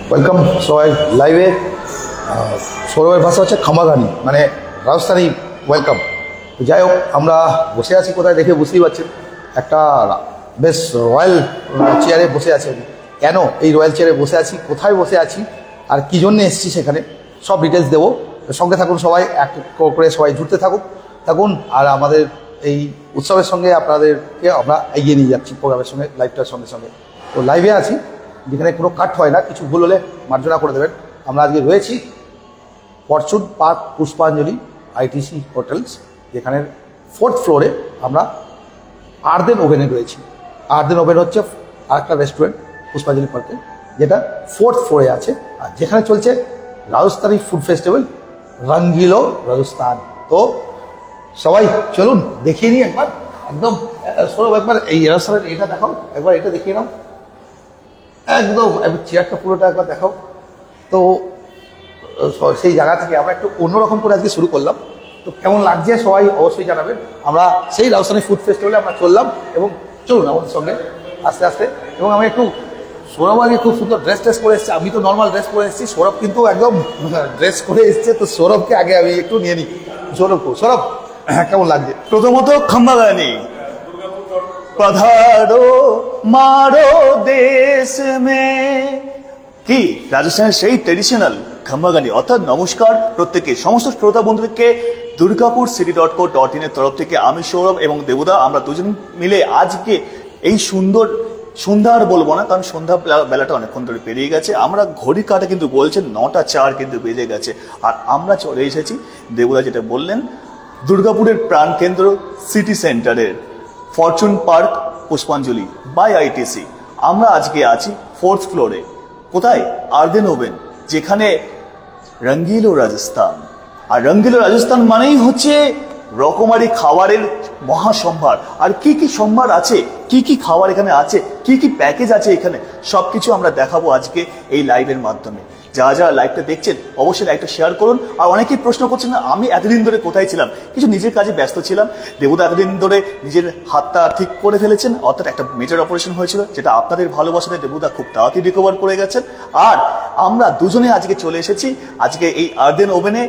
Welcome সবাই লাইভে। সৌরভের ভাষা হচ্ছে খামাগানি, মানে রাজস্থানী ওয়েলকাম। যাই হোক, আমরা বসে আছি কোথায় দেখে বুঝতেই পারছেন, একটা বেশ রয়্যাল চেয়ারে বসে আছি। কেন এই রয়্যাল চেয়ারে বসে আছি, কোথায় বসে আছি, আর কী জন্যে এসেছি সেখানে সব ডিটেলস দেবো। সঙ্গে থাকুন, সবাই এক করে সবাই জুড়তে থাকুন। আর আমাদের এই উৎসবের সঙ্গে আপনাদেরকে আমরা এগিয়ে নিয়ে যাচ্ছি প্রোগ্রামের সঙ্গে, লাইভটার সঙ্গে সঙ্গে। তো লাইভে আছি, যেখানে কোনো কাট হয় না, কিছু ভুল হলে মার্জনা করে দেবেন। আমরা আজকে রয়েছি ফরচুন পার্ক পুষ্পাঞ্জলি আইটিসি হোটেলস, যেখানে 4th ফ্লোরে আমরা আর্দেন ওভেনে রয়েছি। আর্দেন ওভেন হচ্ছে আরেকটা রেস্টুরেন্ট পুষ্পাঞ্জলি পার্কে, যেটা 4th ফ্লোরে আছে, আর যেখানে চলছে রাজস্থানী ফুড ফেস্টিভ্যাল রঙ্গিলো রাজস্থান। তো সবাই চলুন দেখিয়ে নিই একবার, একদম সৌরভ একবার এই রাজস্থানের এটা দেখাও, একবার এটা দেখিয়ে নাও, একদম চেয়ারটা পুরোটা একবার দেখাও। তো সেই জায়গা থেকে আমরা একটু অন্যরকম করে আজকে শুরু করলাম। তো কেমন লাগছে সবাই অবশ্যই জানাবেন। আমরা সেই রাজস্থানী ফুড ফেস্টিভ্যালে আমরা চললাম, এবং চলুন আমাদের সঙ্গে আস্তে আস্তে। এবং আমি একটু সৌরভ আগে খুব সুন্দর ড্রেস করে এসেছি, আমি তো নর্মাল ড্রেস পরে এসেছি, সৌরভ কিন্তু একদম ড্রেস করে এসছে। তো সৌরভকে আগে আমি একটু নিয়ে নিই। সৌরভ কেমন লাগছে? প্রথমত খাম্বাগানি পধারো মারো দেশ মে, কি রাজস্থানের সেই ট্রেডিশনাল খাম্বাগানি। অর্থাৎ নমস্কার প্রত্যেকে, সমস্ত শ্রোতা বন্ধুদেরকে দুর্গাপুর city.co.in এর তরফ থেকে আমি সৌরভ এবং দেবুদা, আমরা দুজন মিলে আজকে এই সন্ধ্যা আর বলবো না, কারণ সন্ধ্যা বেলাটা অনেকক্ষণ ধরে পেরিয়ে গেছে। আমরা ঘড়ি কাটা কিন্তু বলছেন 9টা 4 কিন্তু বেজে গেছে, আর আমরা চলে এসেছি দেবুদা যেটা বললেন দুর্গাপুরের প্রাণকেন্দ্র সিটি সেন্টারের ফরচুন পার্ক পুষ্পাঞ্জলি বাই আইটিসি। আমরা আজকে আছি 4th ফ্লোরে। কোথায়? আর্দেন ওভেন, যেখানে রঙ্গিলো রাজস্থান। আর রঙ্গিলো রাজস্থান মানেই হচ্ছে রকমারি খাবারের মহাসম্ভার। আর কি কি সম্ভার আছে, কি কি খাবার এখানে আছে, কি কি প্যাকেজ আছে এখানে, সবকিছু আমরা দেখাবো আজকে এই লাইভের মাধ্যমে। যারা লাইভটা দেখছেন অবশ্যই লাইভটা শেয়ার করুন। আর অনেকেই প্রশ্ন করছেন না আমি এতদিন ধরে কোথায় ছিলাম, কিছু নিজের কাজে ব্যস্ত ছিলাম। দেবুদা এতদিন ধরে নিজের হাতটা ঠিক করে ফেলেছেন, অর্থাৎ একটা মেজর অপারেশন হয়েছিল, যেটা আপনাদের ভালোবাসাতে দেবুদা খুব তাড়াতাড়ি রিকভার করে গেছেন। আর আমরা দুজনে আজকে চলে এসেছি আজকে এই আর্দেন ওভেনে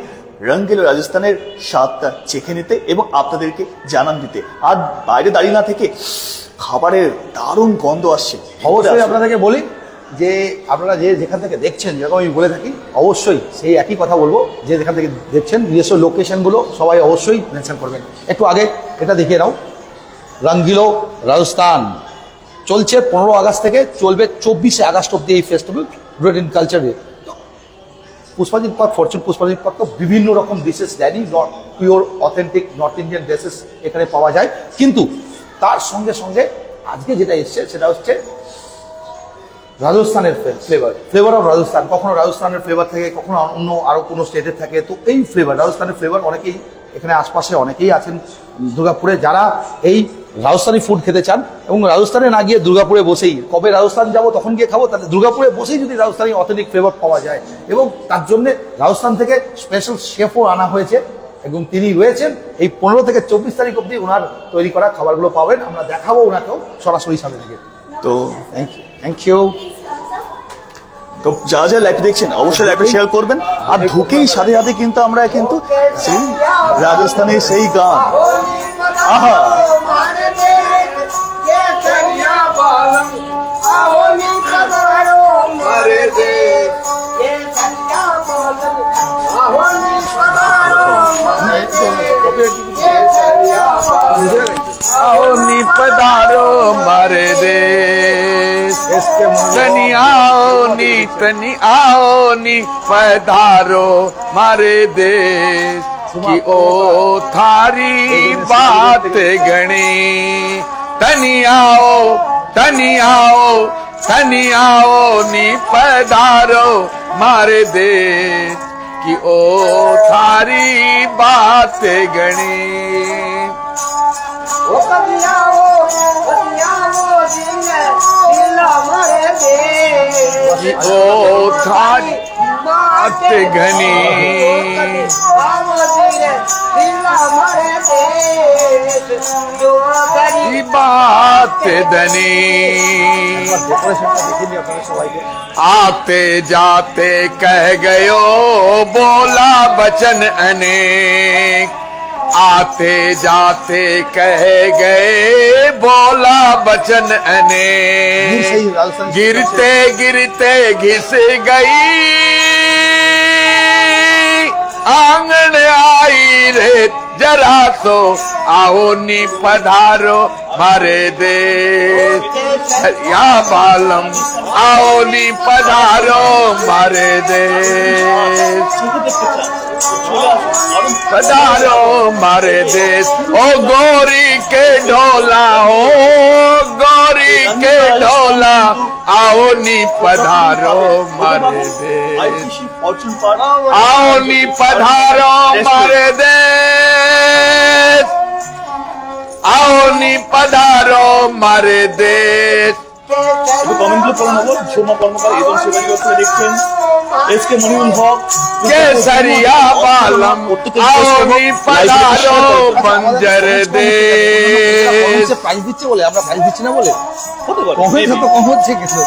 রঙ্গিলো রাজস্থানের স্বাদটা চেখে নিতে এবং আপনাদেরকে জানান দিতে। আর বাইরে দাঁড়িয়ে না থেকে খাবারের দারুণ গন্ধ আসছে। অবশ্যই আপনাদেরকে বলি যে আপনারা যেখান থেকে দেখছেন, যেরকম আমি বলে থাকি, অবশ্যই সেই একই কথা বলবো, যে যেখান থেকে দেখছেন নিজস্ব লোকেশনগুলো সবাই অবশ্যই মেনশন করবেন। একটু আগে এটা দেখিয়ে নাও, রঙ্গিলো রাজস্থান চলছে 15 আগস্ট থেকে, চলবে 24 আগস্ট অব্দি এই ফেস্টিভ্যাল রেড ইন কালচারে। পুষ্পাঞ্জলি পার্ক, ফরচুন পুষ্পাঞ্জলি পার্ক তো বিভিন্ন রকম ডিশেস দেয়নি, pure authentic North Indian dishes এখানে পাওয়া যায়। কিন্তু তার সঙ্গে সঙ্গে আজকে যেটা এসছে সেটা হচ্ছে রাজস্থানের ফ্লেভার অফ রাজস্থান। কখনো রাজস্থানের ফ্লেভার থাকে, কখনো অন্য আরো কোনো স্টেটের থাকে। তো এই ফ্লেভার, রাজস্থানের ফ্লেভার, অনেকেই এখানে আশপাশে অনেকেই আছেন দুর্গাপুরে যারা এই রাজস্থানী ফুড খেতে চান, এবং রাজস্থানে না গিয়ে দুর্গাপুরে বসেই, কবে রাজস্থান যাব তখন গিয়ে খাবো, তাহলে দুর্গাপুরে বসেই যদি রাজস্থানী অথেন্টিক ফ্লেভার পাওয়া যায়। এবং তার জন্য রাজস্থান থেকে স্পেশাল শেফও আনা হয়েছে, এবং তিনি রয়েছেন এই 15 থেকে 24 তারিখ অব্দি ওনার তৈরি করা খাবারগুলো পাবেন। আমরা দেখাবো ওনাকেও সরাসরি সামনে থেকে। তো থ্যাংক ইউ। তো যা লাইভ দেখছেন অবশ্যই লাইভটা শেয়ার করবেন। আর ঢুকেই সাথে সাথে কিন্তু আমরা কিন্তু সেই রাজস্থানের সেই গান, আহা पधारो मारे देश, तनी आओ नी पधारो मारे देश की ओ थारी बात गणी। तनी आओ नी पधारो मारे देश की ओ थारी बात गणी। ओ थारी बात घनी की बात धनी ডেকোরেশনটা দেখে নিই আপনাদের সবাইকে। आते जाते कह गयो बोला बचन अनेक आते जाते कह गए बोला बचन अनेक गिरते गिरते घिस गई आंगन आई रे जरा तो आओ नी पधारो मारे देश या बालम आओ नी पधारो मारे देश पधारो मारे देश ओ गौरी के ढोला ओ गौरी के ढोला आओ नी पधारो मारे देश आओ नी पधारो मारे देश आओ नी पधारो मारे देश কমেন্টগুলো পড়ে নেবো। সোমা কর্মকার এবং শিবাজি দত্ত দেখছেন, এসকে মনিরুল হক, केसरिया बालम आओ नी पधारो बंजर देश প্রাইজ দিচ্ছে বলে আমরা প্রাইজ দিচ্ছি না বলে হতে পারে কমেন্ট তো কম হচ্ছে কিছু।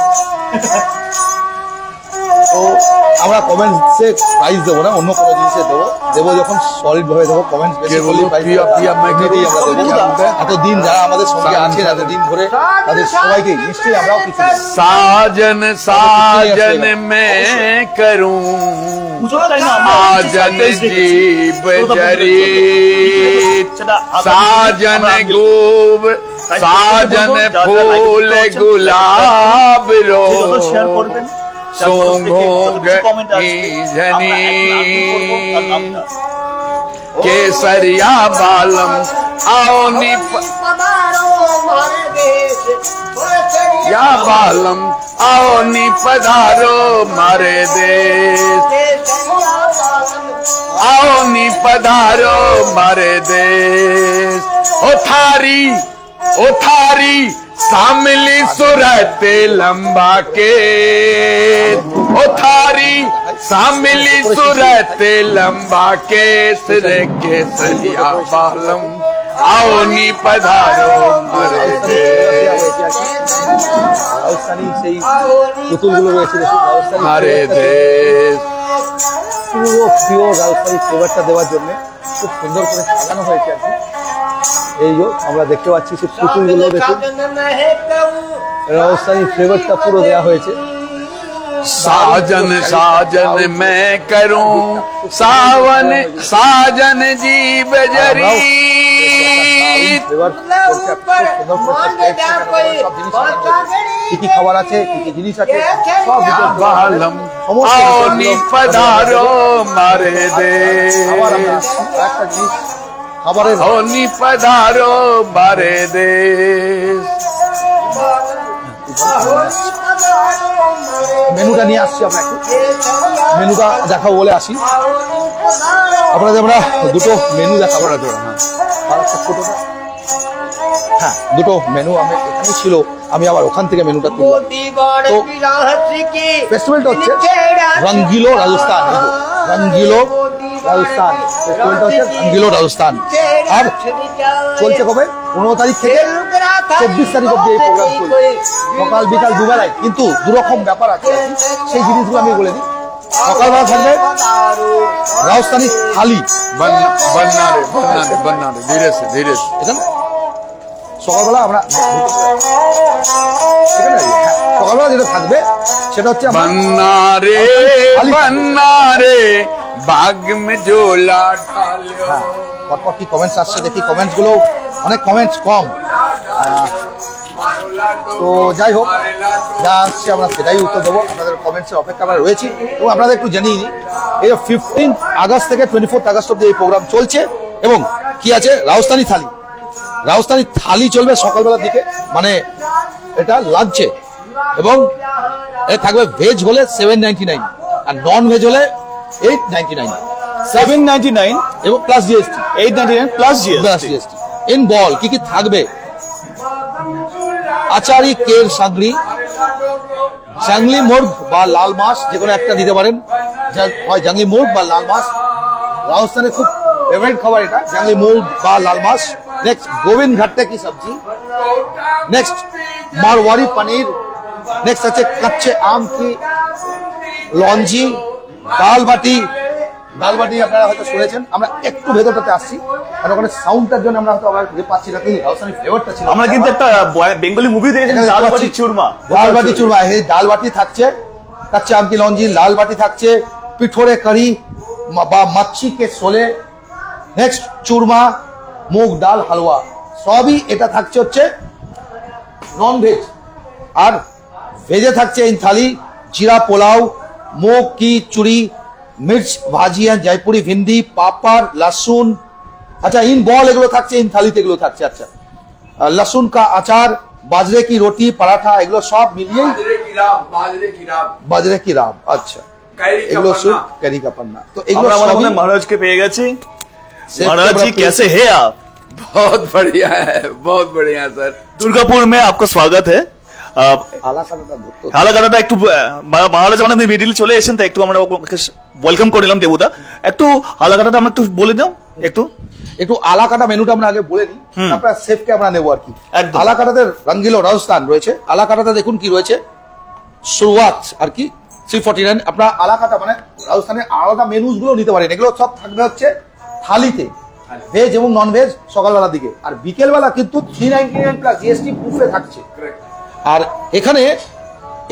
তো আমরা কমেন্টসে প্রাইজ দেবো না, অন্য কোনো জিনিসে দেবো যখন সলিড ভাবে দেবো। কমেন্টস বেশি করলে প্রাইজ এতদিন যারা আমাদের সঙ্গে আছেন এতদিন ধরে তাদের সবাইকে নিশ্চয়ই আমরাও কিছু দেব। साजन साजन मैं करूं आजन जीव जरी साजन गोब साजन फूल गुलाब रो শেয়ার করবেন। झनी केसरिया बालम आओ नी या बालम आओ नी पधारो मारे देश आओ नी पधारो मारे देश ओ थारी सामली सूरत लंबा के ओ थारी सामली सूरत लंबा के सिर के सरिया बालम आओ नी पधारो मारे देश রাজস্থানী সেই পুতুলগুলো রয়েছে রাজস্থানী मारे देश পুরো পিওর রাজস্থানী ফ্লেভারটা দেওয়ার জন্য খুব সুন্দর করে সাজানো হয়েছে আর কি। এই যে আমরা দেখতে পাচ্ছি সেই পুতুলগুলো দেখুন, রাজস্থানী ফ্লেভারটা পুরো দেওয়া হয়েছে। साजन साजन मैं करूं सावन साजन जीव जरी কি কি খাবার আছে, কি কি জিনিস আছে সব बालम आओ नी पधारो मारे देश একটা জিনিস খাবারের आओ नी पधारो मारे देश মেনুটা নিয়ে আসছি, আমরা একটু মেনুটা দেখাবো বলে আসি। আপনাদের আমরা দুটো মেনু দেখাবো। হ্যাঁ, দুটো মেনু আমি এখানে ছিল, আমি আবার ওখান থেকে মেনুটা তুললাম। তো ফেস্টিভ্যালটা হচ্ছে রঙ্গিলো রাজস্থান, রঙ্গিলো রাজস্থান ফেস্টিভ্যালটা হচ্ছে রঙ্গিলো রাজস্থান। আর চলছে কবে? 15 তারিখ থেকে 24 তারিখ অব্দি এই প্রোগ্রাম চলছে, সকাল বিকাল দুবেলায়। কিন্তু দুরকম ব্যাপার আছে, সেই জিনিসগুলো আমি বলে দিই। সকালবেলা থাকবে রাজস্থানী থালি, बनना रे धीरे से এখানে সকালবেলা আমরা সকালবেলা যেটা থাকবে সেটা হচ্ছে बनना रे बाग में झोला डालो। পরপর কি কমেন্টস আসছে দেখি, কমেন্টস গুলো অনেক কমেন্টস কম। তো যাই হোক, যা আসছে আমরা সেটাই উত্তর দেবো। আপনাদের কমেন্টসের অপেক্ষা আমরা রয়েছি। এবং আপনাদের একটু জানিয়ে নিই, এই 15 আগস্ট থেকে 24 আগস্ট অব্দি এই প্রোগ্রাম চলছে। এবং কি আছে, রাজস্থানী থালি, রাজস্থানী থালি চলবে সকালবেলার দিকে, মানে এটা লাঞ্চে। এবং এ থাকবে ভেজ হলে 799 আর নন ভেজ হলে 899, 799 এবং plus GST 899 plus GST. In bowl কি কি থাকবে? আচারি কের সাগরি, জাংলি মুর্গ বা লাল মাছ, যে কোনো একটা দিতে পারেন। হয় জাংলি মুর্গ বা লাল মাছ, রাজস্থানের খুব ফেভারিট খাবার এটা, জাংলি মুর্গ বা লাল মাছ। नेक्स्ट गोविंद घट्टे की सब्जी, नेक्स्ट मारवाड़ी पनीर, नेक्स्ट আছে कच्चे आम की লঞ্জি, ডাল বাটি আপনারা হয়তো শুনেছেন। আমরা একটু ভেতরটাতে আসছি কারণ ওখানে সাউন্ডটার জন্য আমরা হয়তো আবার খুঁজে পাচ্ছি না, কিন্তু রাজস্থানি ফ্লেভারটা ছিল। আমরা কিন্তু একটা বেঙ্গলি মুভি দেখেছি, ডাল বাটি চুরমা। ডাল বাটি চুরমা, এই ডাল বাটি থাকছে, কাচ্চা আম কি লঞ্জি, লাল বাটি থাকছে, পিঠোরে কারি বা মাছি কে সোলে, নেক্সট চুরমা, মুগ ডাল হালুয়া, সবই এটা থাকছে হচ্ছে নন ভেজ। আর ভেজে থাকছে ইন থালি জিরা পোলাও, মুগ কি চুরি, मिर्च भाजियां, जयपुरी भिंडी, पापड़, लहसुन, अच्छा इन बॉल एगुलो থাকছে, इन থালিতে এগুলো থাকছে। আচ্ছা लहसुन का अचार, बाजरे की रोटी, पराठा, एगुलो सब मिलिए बाजरे की राब, अच्छा एगुलो सूप, कैरी का पन्ना। तो एगुलो আমরা महाराज के পেয়ে গেছি। महाराज जी कैसे हैं आप? बहुत बढ़िया है, बहुत बढ़िया सर। दुर्गापुर में आपका स्वागत है। হালাকাটাটা একটু মহারাজ আমাদের মিডিলে চলে এসেছেন, তাই একটু আমরা ওয়েলকাম করে নিলাম দেবুদা। একটু হালাকাটাটা আমরা একটু বলে দাও, একটু আলাকাটা মেনুটা আমরা আগে বলে নিই, আপনারা সেফকে আমরা নেবো আর কি। আলাকাটাতে রঙ্গিলো রাজস্থান রয়েছে। আলাকাটাতে দেখুন কি রয়েছে, শুরুয়াত আর কি 349। আপনারা আলাকাটা মানে রাজস্থানের আলাদা মেনুস গুলো নিতে পারেন, এগুলো সব থাকবে হচ্ছে থালিতে, ভেজ এবং নন ভেজ সকালবেলার দিকে। আর বিকেলবেলা কিন্তু 399 প্লাস জিএসটি বুফে থাকছে। আর এখানে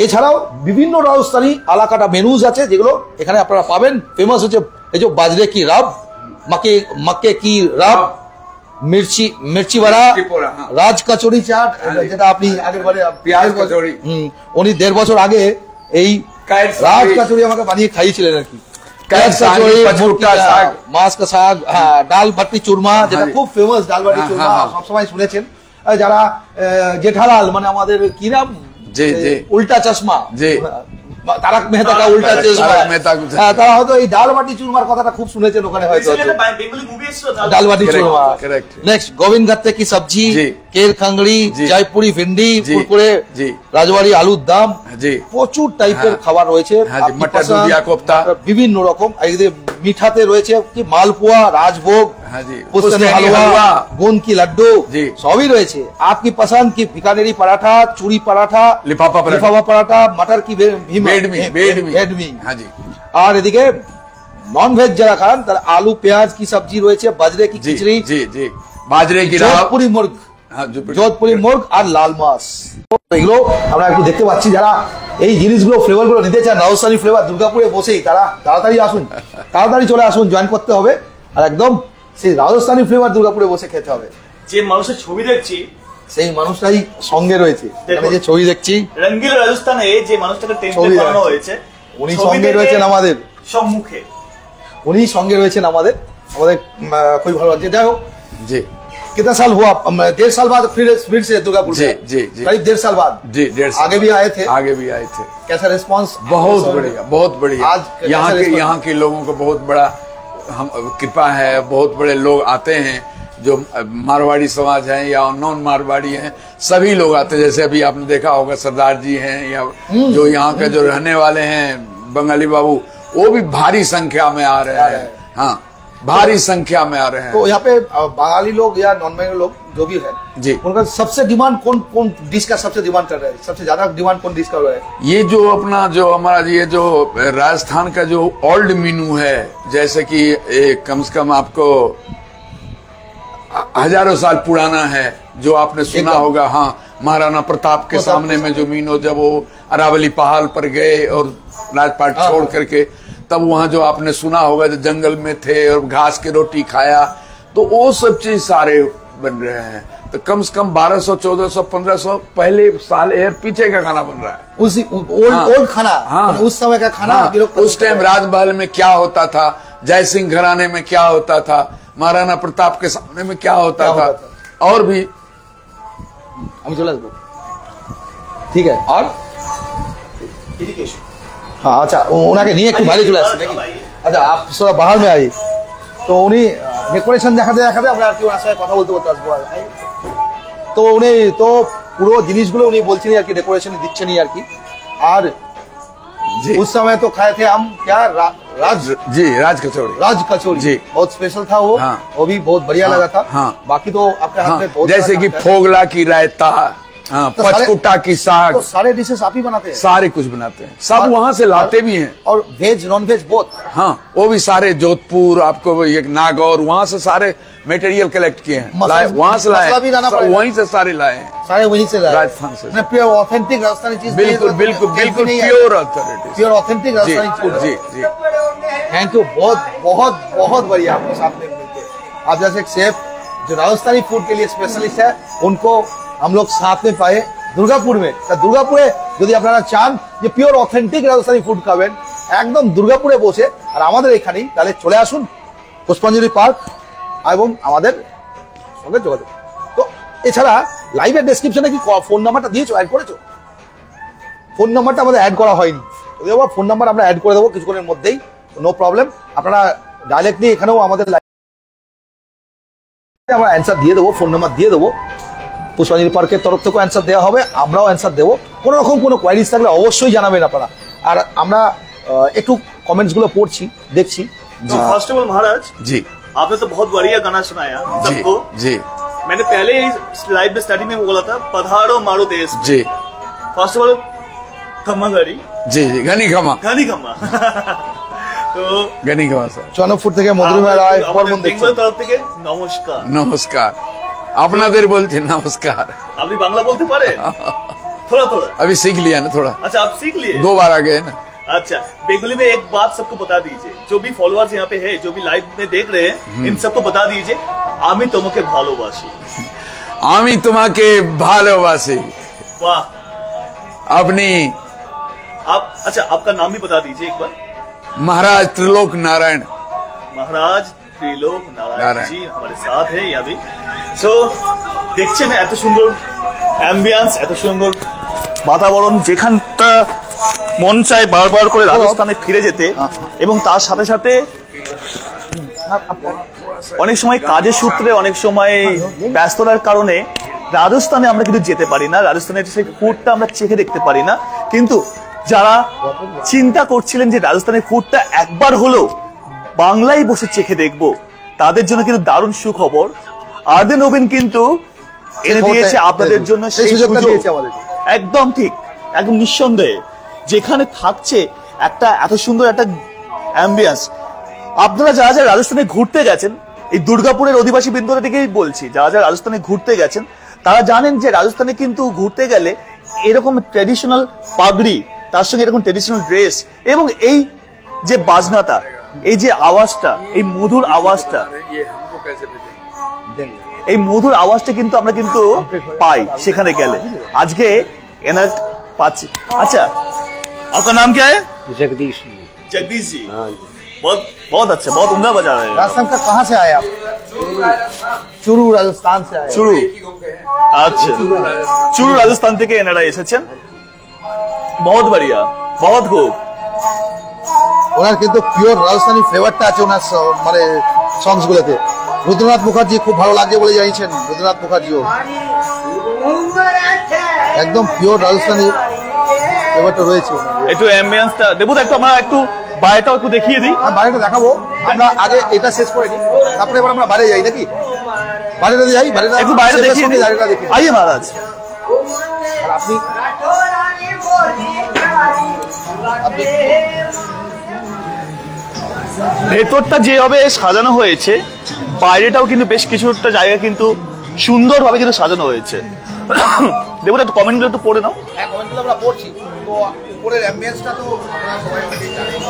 এছাড়াও বিভিন্ন রাজস্থানী আলাকাটা মেনুজ আছে যেগুলো এখানে আপনারা পাবেন। ফেমাস হচ্ছে এই যে বাজরে কি রাব, মক্কে কি রাব, মির্চি বড়া, রাজ কচুরি চাট, যেটা আপনি আগের বারে পেঁয়াজ কচুরি, উনি 1.5 বছর আগে এই রাজ কচুরি আমাকে বানিয়ে খাইয়েছিলেন আর কি। মাছ কা শাক, ডাল বাটি চুরমা, যেটা খুব ফেমাস ডাল বাটি চুরমা, সবসময় শুনেছেন। যারা জেঠালাল মানে আমাদের কি নাম, উল্টা চশমা, তারক মেহতা কা উল্টা চশমা, তারা হয়তো এই ডাল বাটি চুরমার কথাটা খুব শুনেছেন ওখানে হয়তো। ডাল বাটি চুরমা, নেক্সট গোবিন্দ ঘাট্টে কি সবজি, কের খাংড়ি, জয়পুরি ভিন্ডি, কুরকুরে, রাজবাড়ি আলুর দাম, প্রচুর টাইপের খাবার রয়েছে, বিভিন্ন রকম। মিঠাতে রয়েছে কি মালপোয়া, রাজভোগ, হালুয়া, गोंद की लड्डू, सभी रहे थे। आपकी पसंद की बीकानेरी पराठा, चूड़ी पराठा, लिफाफा पराठा, मटर की बेडमी। और এদিকে নন ভেজ যারা খান তারা আলু পেঁয়াজ কি সবজি রয়েছে, বাজরে কি খিচড়ি, বাজরে কি যোধপুরি মুর্গ, যোধপুরি মুর্গ আর লাল মাছ। এগুলো আমরা একটু দেখতে পাচ্ছি। যারা এই জিনিসগুলো ফ্লেভার গুলো নিতে চান, রাজস্থানী ফ্লেভার দুর্গাপুরে বসেই, তারা তাড়াতাড়ি আসুন, তাড়াতাড়ি চলে আসুন, জয়েন করতে হবে। আর একদম সেই রাজস্থানি ফ্লেভার দুর্গাপুরে বসে খেতে হবে। যে মানুষের ছবি দেখছি সেই মানুষটাই সঙ্গে রয়েছে, যে ছবি দেখছি রঙ্গিলা রাজস্থানে যে মানুষটাকে টেম্পলেট বানানো হয়েছে, উনি সঙ্গে রয়েছেন আমাদের সম্মুখে, উনি সঙ্গে রয়েছেন আমাদের খুবই ভালো লাগছে। যাই হোক, জি कितना साल हुआ? 1.5 साल बाद फिर से दुर्गापुर जी जी जी करीब 1.5 साल बाद। जी 1.5 साल आगे भी आए थे, आगे भी आए थे। कैसा रिस्पांस? बहुत बढ़िया, बहुत बढ़िया। आज यहाँ के लोगों को बहुत बड़ा हम कृपा है, बहुत बड़े लोग आते हैं, जो मारवाड़ी समाज है या नॉन मारवाड़ी हैं, सभी लोग आते हैं। जैसे अभी आपने देखा होगा सरदार जी हैं, या जो यहाँ के जो रहने वाले हैं बंगाली बाबू, वो भी भारी संख्या में आ रहे हैं। हाँ, भारी संख्या में आ रहे हैं। तो यहाँ पे बंगाली लोग या नॉन बंगाली लोग जो भी है जी, उनका सबसे डिमांड कौन डिश का सबसे डिमांड कर रहा है? सबसे ज्यादा डिमांड कौन डिश कर रहा है? ये जो अपना जो हमारा ये जो राजस्थान का जो ओल्ड मेनू है, जैसे कि कम से कम आपको हजारों साल पुराना है, जो आपने सुना होगा। हाँ, महाराणा प्रताप के सामने में जो मीनो, जब वो अरावली पहाड़ पर गए और राजपाट छोड़ करके, तब वहां जो आपने सुना होगा, जो जंगल में थे और घास की रोटी खाया, तो वो सब चीज सारे बन रहे हैं। तो कम से कम 1200, 1400, 1500 पहले साल पीछे का खाना बन रहा है। उसी ओल्ड खाना, हाँ, उस समय का खाना। हाँ, उस टाइम राजमहल में क्या होता था, जय सिंह घराने में क्या होता था, महाराणा प्रताप के सामने में क्या होता था, और भी हम चला ठीक है। और हाँ, अच्छा ওনাকে নিয়ে একটু বাইরে চলে আসছে নাকি? আচ্ছা, आप थोड़ा बाहर में आइए। তো উনি ডেকোরেশন দেখাতে দেখাতে আমরা আর কি ওনার সাথে কথা বলতে আসবো। তো উনি তো পুরো জিনিসগুলো উনি বলছেন আর কি, ডেকোরেশন দিচ্ছেনই আর কি। আর जी। उस समय तो खाए थे हम क्या राज जी राज कचौड़ी। राज कचौड़ी जी। बहुत स्पेशल था वो। हाँ। वो भी बहुत बढ़िया हाँ, लगा था। हाँ। बाकी तो आपके हाथ हाँ, में बहुत जैसे सारा कि काम है। फोगला की रायता, हाँ, तो सारे- पचकुटा की साग, तो सारे डिशेस आप ही बनाते हैं सारे कुछ बनाते हैं, सब वहां से लाते भी हैं। और वेज नॉन वेज बहुत। हाँ, वो भी सारे जोधपुर, आपको ये नागौर, वहां से सारे मटेरियल कलेक्ट किए हैं, मसाला- लाए वहां से लाए, मसाला भी लाना सब पड़ेगा। वहीं से सारे लाए हैं। सारे वहीं से लाए। राजस्थान से। प्योर ऑथेंटिक राजस्थानी चीज। बिल्कुल बिल्कुल बिल्कुल प्योर अथॉरिटी। प्योर ऑथेंटिक जी राजस्थानी फूड। जी जी। थैंक यू, बहुत बहुत बहुत बढ़िया आपके साथ में मिलके। आप जैसे एक शेफ जो राजस्थानी फूड के लिए स्पेशलिस्ट है, उनको हम लोग साथ में पाए দুর্গাপুর में। দুর্গাপুরে যদি আপনারা চান যে পিওর অথেন্টিক রাজস্থানী ফুড খাবেন, একদম দুর্গাপুরে বসে আর আমাদের এখানেই, তাহলে চলে আসুন পুষ্পাঞ্জলি পার্ক এবং আমাদের সঙ্গে যোগাযোগ। তো এছাড়া লাইভের ডেসক্রিপশনে কি ফোন নাম্বারটা দিয়েছো, অ্যাড করেছো? ফোন নাম্বারটা আমাদের অ্যাড করা হয়নি, যদিও বা ফোন নাম্বার আমরা অ্যাড করে দেবো কিছুক্ষণের মধ্যেই, নো প্রবলেম। আপনারা ডাইরেক্টলি এখানেও আমাদের আমরা অ্যান্সার দিয়ে দেবো, ফোন নাম্বার দিয়ে দেবো। পুষ্পাঞ্জলি পার্কের তরফ থেকেও অ্যান্সার দেওয়া হবে, আমরাও অ্যান্সার দেবো। কোনো রকম কোনো কোয়ারিজ থাকলে অবশ্যই জানাবেন আপনারা। আর আমরা একটু কমেন্টস গুলো পড়ছি, দেখছি। तो फर्स्ट ऑफ ऑल महाराज जी आपने तो बहुत बढ़िया गाना सुनाया जी सबको। जी मैंने पहले ही लाइव में स्टार्टिंग में बोला था पधारो मारो देश में। जी फर्स्ट ऑफ ऑल खम्मा घड़ी जी जी घनी खमा घनी खम्मा तो घनी खमा सर চনকপুর থেকে মধুরিমা রায় বর্মন দেখছেন। বেঙ্গল তরফ থেকে নমস্কার। নমস্কার, আপনাদের বলছি নমস্কার। আপনি বাংলা বলতে পারেন? थोड़ा थोड़ा। अभी सीख लिया ना थोड़ा, अच्छा आप सीख लिए? 2 बार आ गए ना। अच्छा बेंगली में एक बात सबको बता दीजिए, जो भी फॉलोअर्स यहाँ पे है, जो भी लाइव में देख रहे हैं, इन सबको बता दीजिए আমি তোমাকে ভালোবাসি। আমি তোমাকে ভালোবাসি। वाह। अपनी आप अच्छा आपका नाम भी बता दीजिए एक बार। महाराज त्रिलोक नारायण। महाराज त्रिलोक नारायण नारायण। जी हमारे साथ है यहाँ भी। सो দেখছেন এত সুন্দর অ্যাম্বিয়েন্স, এত সুন্দর বাতাবরণ, যেখানটা মন চায় বারবার করে রাজস্থানে ফিরে যেতে। এবং তার সাথে সাথে অনেক সময় কাজের সূত্রে, অনেক সময় ব্যস্ততার কারণে রাজস্থানে আমরা কিন্তু যেতে পারি না, রাজস্থানের সেই ফুডটা আমরা চেখে দেখতে পারি না। কিন্তু যারা চিন্তা করছিলেন যে রাজস্থানের ফুডটা একবার হলেও বাংলায় বসে চেখে দেখবো, তাদের জন্য কিন্তু দারুণ সুখবর। আরদে নবীন কিন্তু এনে দিয়েছে আপনাদের জন্য সেই সুযোগটা সুযোগ। দিয়েছে আমাদেরকে। একদম ঠিক, একদম নিঃসন্দেহে। যেখানে থাকছে একটা এত সুন্দর একটা অ্যাম্বিয়েন্স। আপনারা যারা যারা রাজস্থানে ঘুরতে গেছেন, এই দুর্গাপুরের অধিবাসী বৃন্দদের দিকেই বলছি, যারা যারা রাজস্থানে ঘুরতে গেছেন তারা জানেন যে রাজস্থানে কিন্তু ঘুরতে গেলে এরকম ট্র্যাডিশনাল পাগড়ি, তার সঙ্গে এরকম ট্র্যাডিশনাল ড্রেস এবং এই যে বাজনাটা, এই যে আওয়াজটা, এই মধুর আওয়াজটা, এই মধুর আওয়াজটা কিন্তু আমরা কিন্তু পাই সেখানে গেলে। আজকে এনার পাচ্ছি। আচ্ছা आपका नाम क्या है? जगदीश जगदीश जी। बहुत बहुत अच्छा, बहुत उम्दा बजा रहे हैं। राजस्थान का कहाँ से आए आप? चूरू राजस्थान से आए। চুরু। আচ্ছা চুরু রাজস্থান থেকে এনারা এসেছেন। বহুত বড়িয়া, বহুত খুব। ওনার কিন্তু পিওর রাজস্থানী ফ্লেভারটা আছে ওনার মানে সংস গুলোতে। রুদ্রনাথ মুখার্জি খুব ভালো লাগে বলে জানিয়েছেন, রুদ্রনাথ মুখার্জিও একদম পিওর রাজস্থানী ফ্লেভারটা রয়েছে ওনার। একটু অ্যাম্বিয়েন্সটা দেবো, একটু আমরা একটু বাইরেটাও একটু দেখিয়ে দিই। আর বাইরেটা দেখাবো, আমরা আগে এটা শেষ করে নিই, তারপরে এবার আমরা বাইরে যাই নাকি? বাইরেটা যাই, বাইরেটা একটু বাইরে শেষের দেখিয়ে সঙ্গে দিই। বাইরেটা দেখি। আইয়ে মহারাজ। আর আপনি ভেতরটা যেভাবে সাজানো হয়েছে, বাইরেটাও কিন্তু বেশ কিছুটা জায়গা কিন্তু সুন্দরভাবে কিন্তু সাজানো হয়েছে। দেবো একটু কমেন্টগুলো একটু পড়ে নাও। হ্যাঁ, কমেন্টগুলো আমরা পড়ছি। তো উপরের অ্যাম্বিয়েন্সটা তো আপনারা সবাই মিলেই জানেন।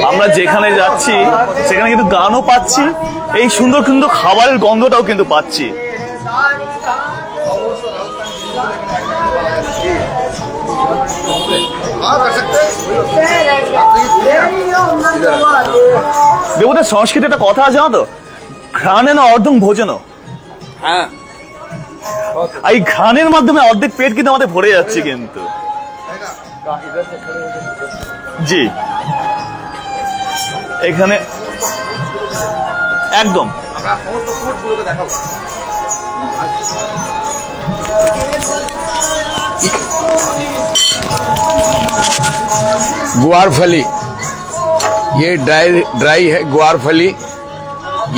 আমরা যেখানে যাচ্ছি সেখানে কিন্তু গানও পাচ্ছি, এই সুন্দর সুন্দর খাবারের গন্ধটাও কিন্তু পাচ্ছি। हाँ, कर सकते हैं। দেবতার সংস্কৃতে একটা কথা আছে জানো তো, ঘ্রাণে না অর্ধং ভোজন। हाँ এই ঘ্রাণের মাধ্যমে অর্ধেক পেট কিন্তু আমাদের ভরে যাচ্ছে কিন্তু। জি এখানে একদম আমরা সমস্ত ফুডগুলোকে দেখাবো। ग्वारफली, ये ड्राई है ग्वारफली।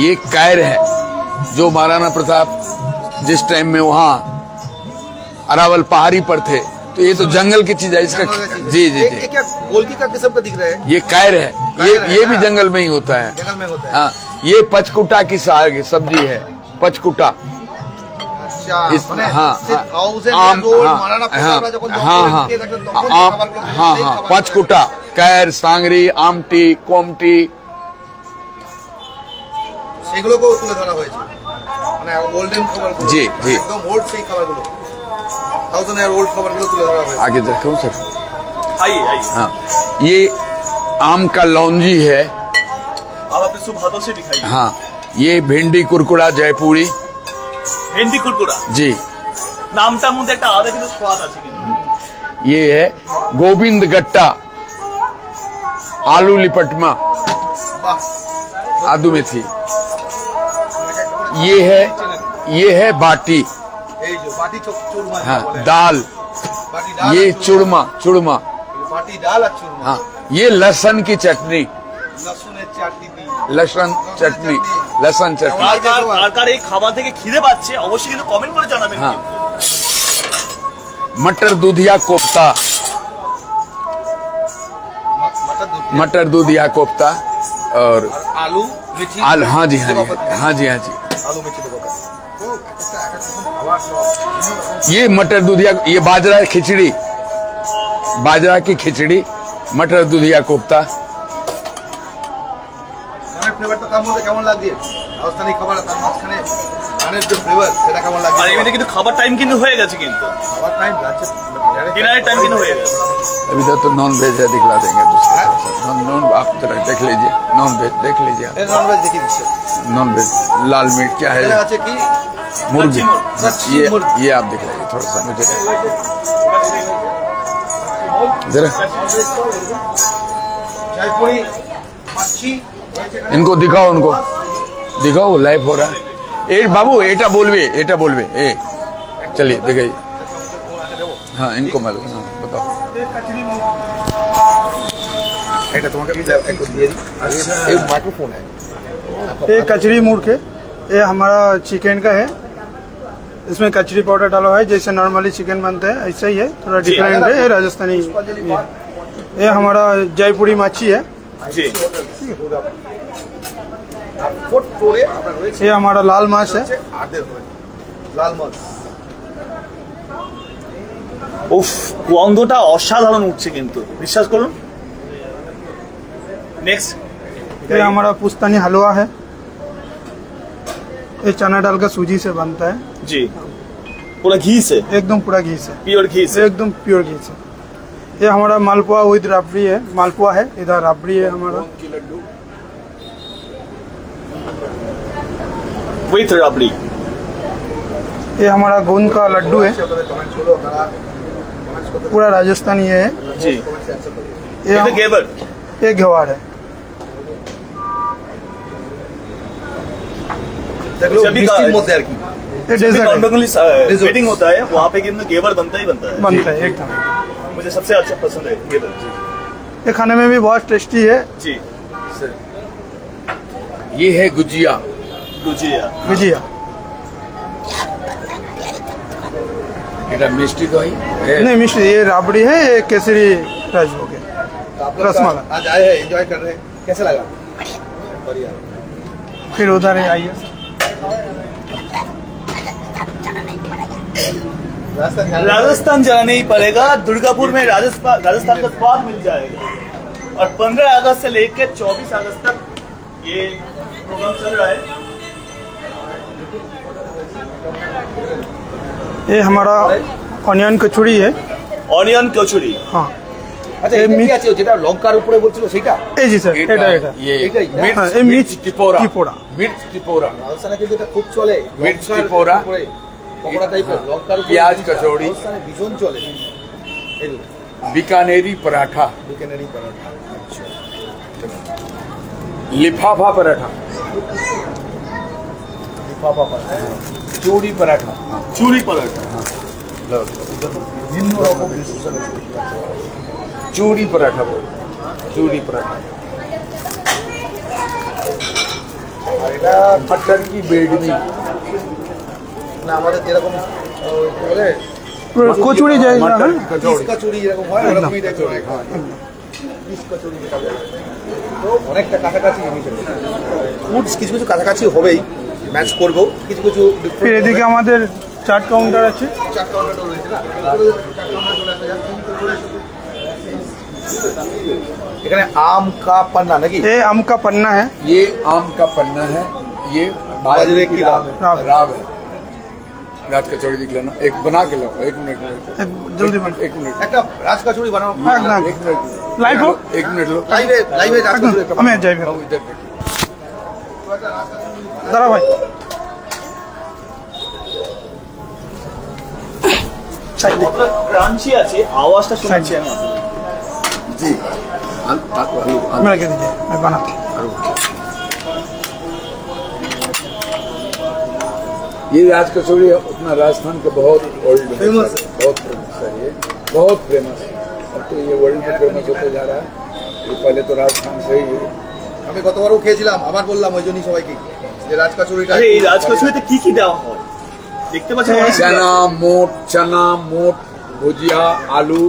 ये कैर है जो महाराणा प्रताप जिस टाइम में वहाँ अरावल पहाड़ी पर थे, तो ये तो जंगल की चीज है इसका। जी जी जी, क्या गोलकी का किस्म का दिख रहा है? ये कैर है, ये भी जंगल में ही होता है। जंगल में होता है। हाँ, ये पचकुटा की साग सब्जी है, पचकुटा। पचकुटा, कैर, सांगरी, आमटी, कोमटी, সেগুলোকেও তুলে ধরা হয়েছে, মানে গোল্ডেন খাবারগুলো। জি জি, একদম ওল্ড সেই খাবারগুলো, 1000 ইয়ার ওল্ড খাবারগুলো তুলে ধরা হয়েছে। आगे देखो सर। आइए आइए। हाँ, ये आम का लौंजी है। आप अपने शुभ हाथों से दिखाइए। हाँ, ये भिंडी कुरकुरा जयपुरी। ভেন্ডি কুরকুরা, जी। নামটার মধ্যে একটা আলাদা কিন্তু স্বাদ আছে কিন্তু। ये है गोविंद गट्टा, आलू लिपटमा, आदू मेथी। ये है बाटी। এই যে বাটি চুরমা, हाँ, दाल। বাটি ডাল, ये चुड़मा, বাটি ডাল আর চুরমা। हाँ, ये लहसुन की चटनी, লসুনের চাটনি দিয়ে लहसुन चटनी। কার এই খাবার থেকে খিদে পাচ্ছে অবশ্যই কিন্তু কমেন্ট করে জানাবেন। हाँ, मटर दूधिया कोफ्ता, मटर दूधिया कोफ्ता और আলু মিঠি। आलू। हाँ जी हाँ जी हाँ जी हाँ जी। আলু মিঠি দেবো। ये मटर दूधिया, ये बाजरा खिचड़ी, बाजरा की खिचड़ी, मटर दूधिया कोफ्ता। ধানের ফ্লেভারটা তার মধ্যে কেমন লাগছে? রাজস্থানি খাবার তার মাঝখানে ধানের যে ফ্লেভার সেটা কেমন লাগছে? আর এমনিতে কিন্তু খাবার টাইম কিন্তু হয়ে গেছে, কিন্তু খাবার টাইম যাচ্ছে, ডিনারের টাইম কিন্তু হয়ে গেছে। अभी तो नॉन वेज है, दिखला देंगे दूसरी तरफ से। नॉन आप जरा देख लीजिए, नॉन वेज देख लीजिए। এই ননভেজ দেখিয়ে দিচ্ছে। नॉन वेज लाल मिर्च क्या है? এটা আছে কি? मुर्गी। कच्ची ये मुर्गी। ये आप दिख लीजिए थोड़ा सा मुझे जरा। জয়পুরি মাছি। इनको दिखाओ, उनको दिखाओ, लाइव हो रहा है। ए बाबू एटा बोलवे ए, चलिए दिखाइए। हाँ, इनको मालूम। हाँ, बताओ। এটা তোমাকে আমি একটু দিয়ে দিই। এই মাইক্रोफोन है। ये कचरी मूर्ख है, ये हमारा चिकन का है। इसमें कचरी पाउडर डाला हुआ है, जैसे नॉर्मली चिकन बनता है ऐसा ही है, थोड़ा डिफरेंट है। ये राजस्थानी ये हमारा जयपुरी मच्छी है। জি ফুড ফ্লোরে আপনার রয়েছে ये हमारा लाल माछ है। আদের লাল মাছ। উফ, গন্ধটা অসাধারণ উঠছে কিন্তু, বিশ্বাস করুন। নেক্সট ये हमारा पुस्तानी हलवा है, ये चना डाल कर सूजी से बनता है, জি पूरा घी से, एकदम पूरा घी से, प्योर घी से। एकदम प्योर घी से। ये हमारा मालपुआ विद राबड़ी है, मालपुआ है, इधर राबड़ी है हमारा। विथ राबड़ी। ये हमारा गोंद का लड्डू है, पूरा राजस्थानी है। জি ये এটা গেবার। ये घेवाड़ है, দেখলো जब भी মিষ্টির মধ্যে আর কি ये डेजर्ट है, नॉर्मली वेडिंग होता है वहाँ पे কিন্তু गेवर बनता ही बनता है। बनता है एकदम। मुझे सबसे अच्छा पसंद है गेवर। ये खाने में भी बहुत टेस्टी है। जी ये है गुजिया, गुजिया। गुजिया এটা মিষ্টি দই है। नहीं मिश्री, ये राबड़ी है, ये केसरी राजभोग है। तो आप लोग रसमलाई। आज आए हैं, एंजॉय कर रहे हैं, कैसे लगा? बढ़िया। फिर उधर ही आइए। राजस्थान जाना नहीं पड़ेगा, दुर्गापुर में राजस्थान का स्वाद मिल जाएगा। और 15 अगस्त से लेकर 24 अगस्त तक ये प्रोग्राम चल रहा है। ये हमारा অনিয়ন কচুরি है। অনিয়ন কচুরি। हाँ আচ্ছা এই কি আছে যেটা লঙ্কার উপরে বলছিল সেটা? এই জি স্যার, এটা এটা ये এটাই? হ্যাঁ, এই मिर्च टिपोरा, টিপোড়া। मिर्च टिपोरा, রাজস্থানে কিন্তু এটা খুব চলে, মির্চ লঙ্কার টিপোরা। উপরে পকোড়া টাইপের লঙ্কার উপরে পেঁয়াজ জিনিসটা কচৌড়ি। রাজস্থানে ভীষণ চলে। এই बीकानेरी पराठा, बीकानेरी पराठा, अच्छा, लिफाफा पराठा, लिफाफा पराठा, चूड़ी पराठा, চুরি পরাঠা, বিভিন্ন রকম ডিসিশন আছে। चूड़ी पराठा बोल, चूड़ी पराठा। আর এটা मटर की बेडमी, না আমাদের যেরকম কি বলে কচুরি জায়গা मटर হ্যাঁ की कचौड़ी, কচুরি যেরকম হয় ওরকমই দেখতে হয়। কচুরি যেটা বলে। তো অনেকটা কাছাকাছি জিনিস আছে। ফুডস কিছু কিছু কাছাকাছি হবেই, ম্যাচ করবো, কিছু কিছু ফির এদিকে আমাদের চাট কাউন্টার আছে। চাট কাউন্টারও রয়েছে না, চাট কাউন্টার চলে আসা যাক। এখানে आम का पन्ना নাকি? ये आम का पन्ना है। ये आम का पन्ना है, ये बाजरे की राब है। राब है। रात कचौड़ी दिख लेना, एक बना के लो, एक मिनट, जल्दी बन एक मिनट, একটা রাজ কচুরি বানাও। একদম एक मिनट, লাইভ হোক। एक मिनट लो, লাইভে লাইভে রাজ কচুরি একটা আমি বানাও। যাই लो, इधर देखो। দাঁড়া ভাই। ক্রাঞ্চি আছে, আওয়াজটা শোনাচ্ছি আমি। जी, मेरा क्या दीजिए मैं बनाता हूँ। ये राज कचौड़ी अपना राजस्थान का बहुत ओल्ड फेमस है। बहुत फेमस है, ये बहुत फेमस है। अब तो ये वर्ल्ड में फेमस होते जा रहा है। ये पहले तो राजस्थान से ही আমি গতবারও খেয়েছিলাম, আবার বললাম ওই জন্যই সবাইকে যে রাজ কচুরিটা আরে এই রাজকচুরিতে কি কি দেওয়া হয় দেখতে পাচ্ছেন? चना मोट भुजिया, आलू,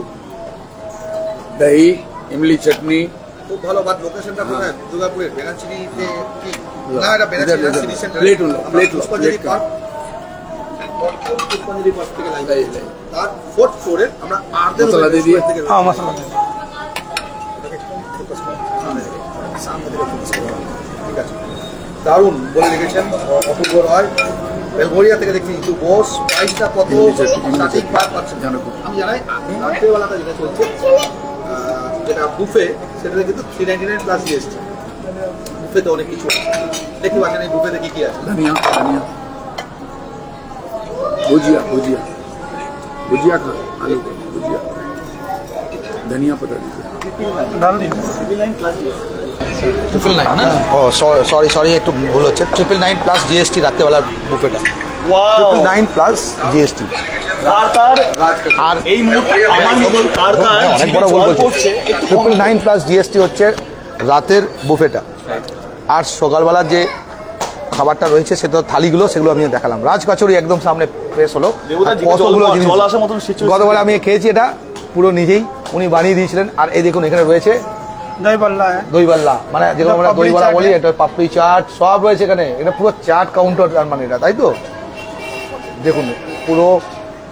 दही, इमली चटनी। খুব ভালো। বাট লোকেশনটা কোথায়? দুর্গাপুরের বেনাচিরিতে কি? না এটা বেনাচিরি इधर, সিটি সেন্টার। प्लेट लो, प्लेट लो, পুষ্পাঞ্জলি प्लेट পার্ক, পুষ্পাঞ্জলি পার্ক থেকে লাইন তার ফোর্থ ফ্লোরে আমরা আর্ধের মশলা দিয়ে দিয়ে। हाँ मसाला दे। সামনে থেকে focus করো। ঠিক আছে, দারুণ বলে রেখেছেন অপূর্ব রয়। বেলঘরিয়া থেকে দেখছি কিন্তু বোস প্রাইসটা কত সঠিক বার পাচ্ছেন জানো? আমি জানাই রাত্রেবেলাটা যেটা চলছে যেটা বুফে, সেটাতে কিন্তু 399 প্লাস জিএসটি। বুফেতে অনেক কিছু আছে, দেখি বাসেন এই বুফেতে কি কি আছে। धनिया, धनिया, भुजिया, भुजिया, भुजिया का, आलू का भुजिया, धनिया पत्ता दीजिए। डाल दीजिए। 999 না? ও সরি সরি একটু ভুল হচ্ছে। 999 প্লাস জিএসটি রাত্রেবেলার বুফেটা। Wow 999 plus GST. কার আর এই মুহূর্তে আমার মতন কার অনেক বড় ভুল জল বলছি। পড়ছে একটু কম 999 প্লাস জিএসটি হচ্ছে রাতের বুফেটা। আর সকালবেলার যে খাবারটা রয়েছে সেটা থালিগুলো, সেগুলো আমি দেখালাম। রাজ কচুরি একদম সামনে ফ্রেশ হলো। দেবুদা আর জিভে কতগুলো জিনিস জল আসার মতন situation। গতবার আমি খেয়েছি, এটা পুরো নিজেই উনি বানিয়ে দিয়েছিলেন। আর এই দেখুন এখানে রয়েছে दही बल्ला है। দই বাল্লা, মানে যেগুলো আমরা পাপড়ি দই বড়া চাট বলি, है। এটা পাপড়ি চাট সব রয়েছে এখানে। এটা পুরো চাট কাউন্টার, তার মানে এটা, তাই তো? দেখুন পুরো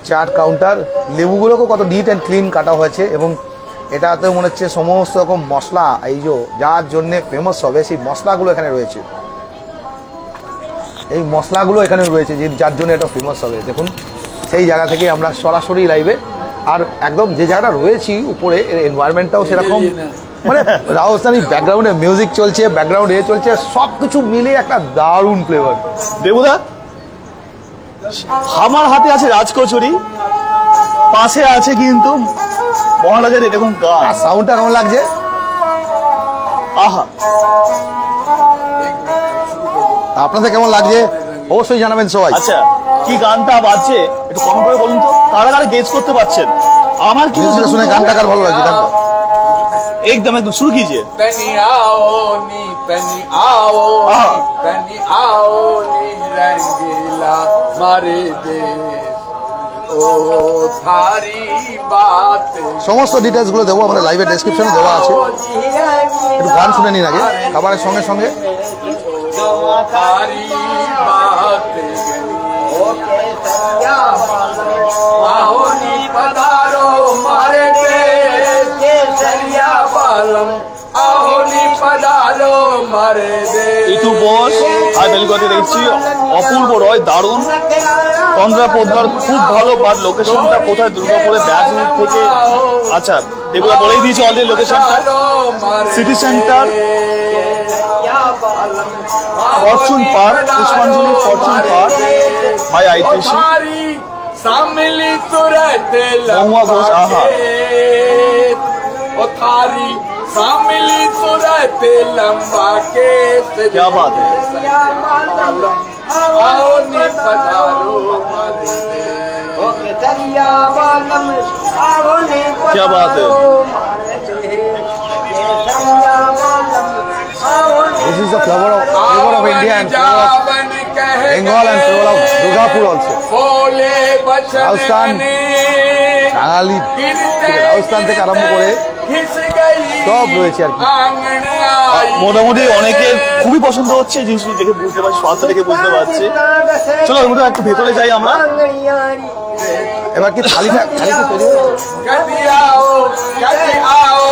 চাট কাউন্টার। লেবুগুলোকেও কত নিট অ্যান্ড ক্লিন কাটা হয়েছে এবং এটাতে মনে হচ্ছে সমস্ত রকম মশলা, এই যে যার জন্যে ফেমাস হবে সেই মশলাগুলো এখানে রয়েছে। এই মশলাগুলো এখানে রয়েছে যে যার জন্য এটা ফেমাস হবে। দেখুন সেই জায়গা থেকে আমরা সরাসরি লাইভে, আর একদম যে জায়গাটা রয়েছি উপরে, এর এনভায়রনমেন্টটাও সেরকম, মানে রাজস্থানি ব্যাকগ্রাউন্ডে মিউজিক চলছে, ব্যাকগ্রাউন্ডে চলছে, সব কিছু মিলিয়ে একটা দারুণ ফ্লেভার। দেবুদা আমার হাতে আছে রাজকচুরি, পাশে আছে কিন্তু মহারাজের এরকম গান। আর সাউন্ডটা কেমন লাগছে? আহা আপনাদের কেমন লাগছে অবশ্যই জানাবেন সবাই। আচ্ছা কি গানটা বাজছে একটু কমেন্ট করে বলুন তো, কারা কারা গেস করতে পারছেন? আমার কিন্তু মিউজিকটা শুনে গানটা কার ভালো লাগছে? গানটা একদম একদম শুরু कीजिए। तनी आओ नी, तनी आओ हाँ। नी, तनी आओ नी रंगीला मारे देश, ओ थारी बात সমস্ত ডিটেলসগুলো দেবো আমাদের লাইভের ডেসক্রিপশনে দেওয়া আছে। একটু গান শুনে নিন আগে খাবারের সঙ্গে সঙ্গে। थारी बात आओ नी पधारो मारे देश केसरिया बालम, आओ नी पधारो मारे देश। ইটু বস আর বেলগতে দেখছি অপূর্ব রয়, দারুণ। চন্দ্রা পোদ্দার খুব ভালো, বাট লোকেশনটা কোথায়? দুর্গাপুরে ব্যাগরুট থেকে। আচ্ছা দেবুদা বলেই দিয়েছে অলরেডি লোকেশনটা, সিটি সেন্টার, ফরচুন পার্ক, পুষ্পাঞ্জলি ফরচুন পার্ক বাই আইটিসি। सम्मिलित रहते महुआ घोष, आहा। ओ थारी सम्मिलित रहते लंबा के। क्या बात है। आओ नि पधारो क्या बात है। This is the flavor of India and flavor of Bengal and flavor of Durgapur also. Rajasthan বাঙালি রাজস্থান থেকে আরম্ভ করে সব রয়েছে আর কি। মোটামুটি অনেকের খুবই পছন্দ হচ্ছে জিনিসগুলো দেখে বুঝতে পারছি, স্বাদটা দেখে বুঝতে পারছি। চলো ওর মধ্যে একটু ভেতরে যাই আমরা। এবার কি থালিটা তৈরি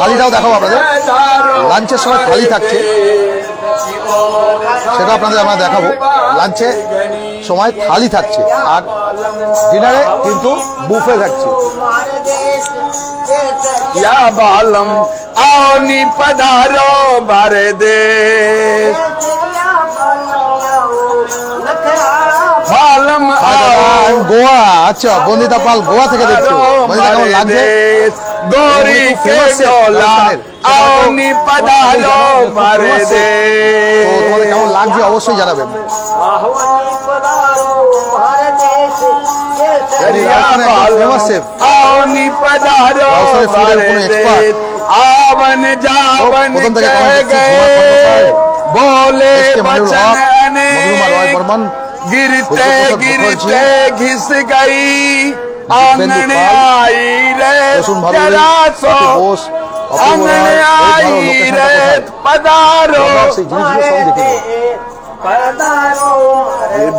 থালিটাও দেখাবো আপনাদের। লাঞ্চের সময় থালি থাকছে, সেটা আপনাদের আমরা দেখাবো। লাঞ্চে সময় থালি থাকছে আর ডিনারে কিন্তু বুফে থাকছে। या बालम आओ नि पधारो बारे देश। बालम आओ গোয়া, আচ্ছা বন্দিতা পাল গোয়া থেকে দেখছো, বন্দিতা কেমন লাগছে? गोरी के डोला आओ नि पधारो बारे তো देश। তোমাদের কেমন লাগছে অবশ্যই জানাবেন। फेमस शेफ आओ नि पधारो बारे देश। आवन जावन कह गए बोले बचन अनेक। गिरते गिरते घिस गई आंगन आई रे जरा सो। आंगन आई रे पधारो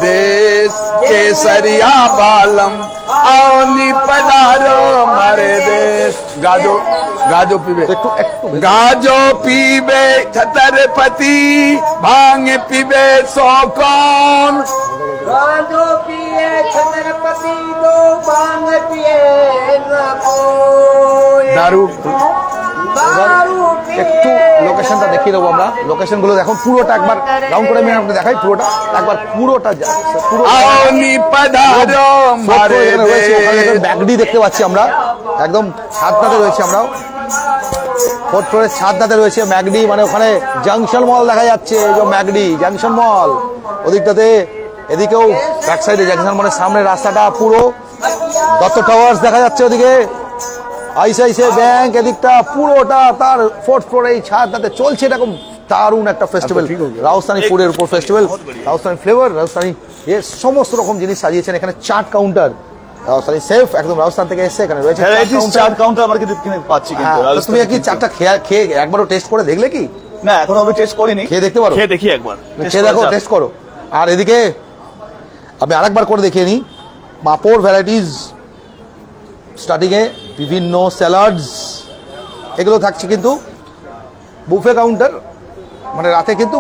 देश केसरिया बालम आओ नि पधारो मारे देश। गाजो गाजो पीबे गाजो पीबे छतरपति भांग पीबे सो कौन। गाजो पिए छतरपति तो भांग पिए न कोई। दारू একটু লোকেশনটা দেখিয়ে দেবো আমরা। লোকেশন গুলো দেখুন পুরোটা একবার রাউন্ড করে আমি আপনাকে দেখাই পুরোটা একবার। পুরোটা পুরো आओ नि पधारो मारे देश। ব্যাগডি দেখতে পাচ্ছি আমরা, একদম ছাদটাতে রয়েছে। আমরা ফোর্থ ফ্লোরের ছাদটাতে রয়েছে ম্যাগডি, মানে ওখানে জাংশন মল দেখা যাচ্ছে। এই যে ম্যাগডি জাংশন মল ওদিকটাতে, এদিকেও ব্যাক সাইডে জাংশন মলের সামনে রাস্তাটা পুরো দত্ত টাওয়ার্স দেখা যাচ্ছে। ওদিকে আইসিআইসিআই ব্যাংক এদিকটা পুরোটা তার ফোর্থ ফ্লোরে এই ছাদটাতে চলছে এরকম দারুণ একটা ফেস্টিভ্যাল। রাজস্থানী ফুডের উপর ফেস্টিভ্যাল, রাজস্থানী ফ্লেভার, রাজস্থানী সমস্ত রকম জিনিস সাজিয়েছেন। এখানে চাট কাউন্টার, রাজস্থানী শেফ একদম রাজস্থান থেকে এসে এখানে রয়েছে চাট কাউন্টার আমরা কিন্তু পাচ্ছি কিন্তু। তুমি কি চাটটা খেয়ে একবারও টেস্ট করে দেখলে কি? না এখনো আমি টেস্ট করিনি। খেয়ে দেখতে পারো, খেয়ে দেখি একবার, খেয়ে দেখো, টেস্ট করো। আর এদিকে আমি আরেকবার করে দেখিয়ে নিই। পাঁপড় ভ্যারাইটিস স্টার্টিংয়ে, বিভিন্ন স্যালাডস এগুলো থাকছে কিন্তু বুফে কাউন্টার, মানে রাতে কিন্তু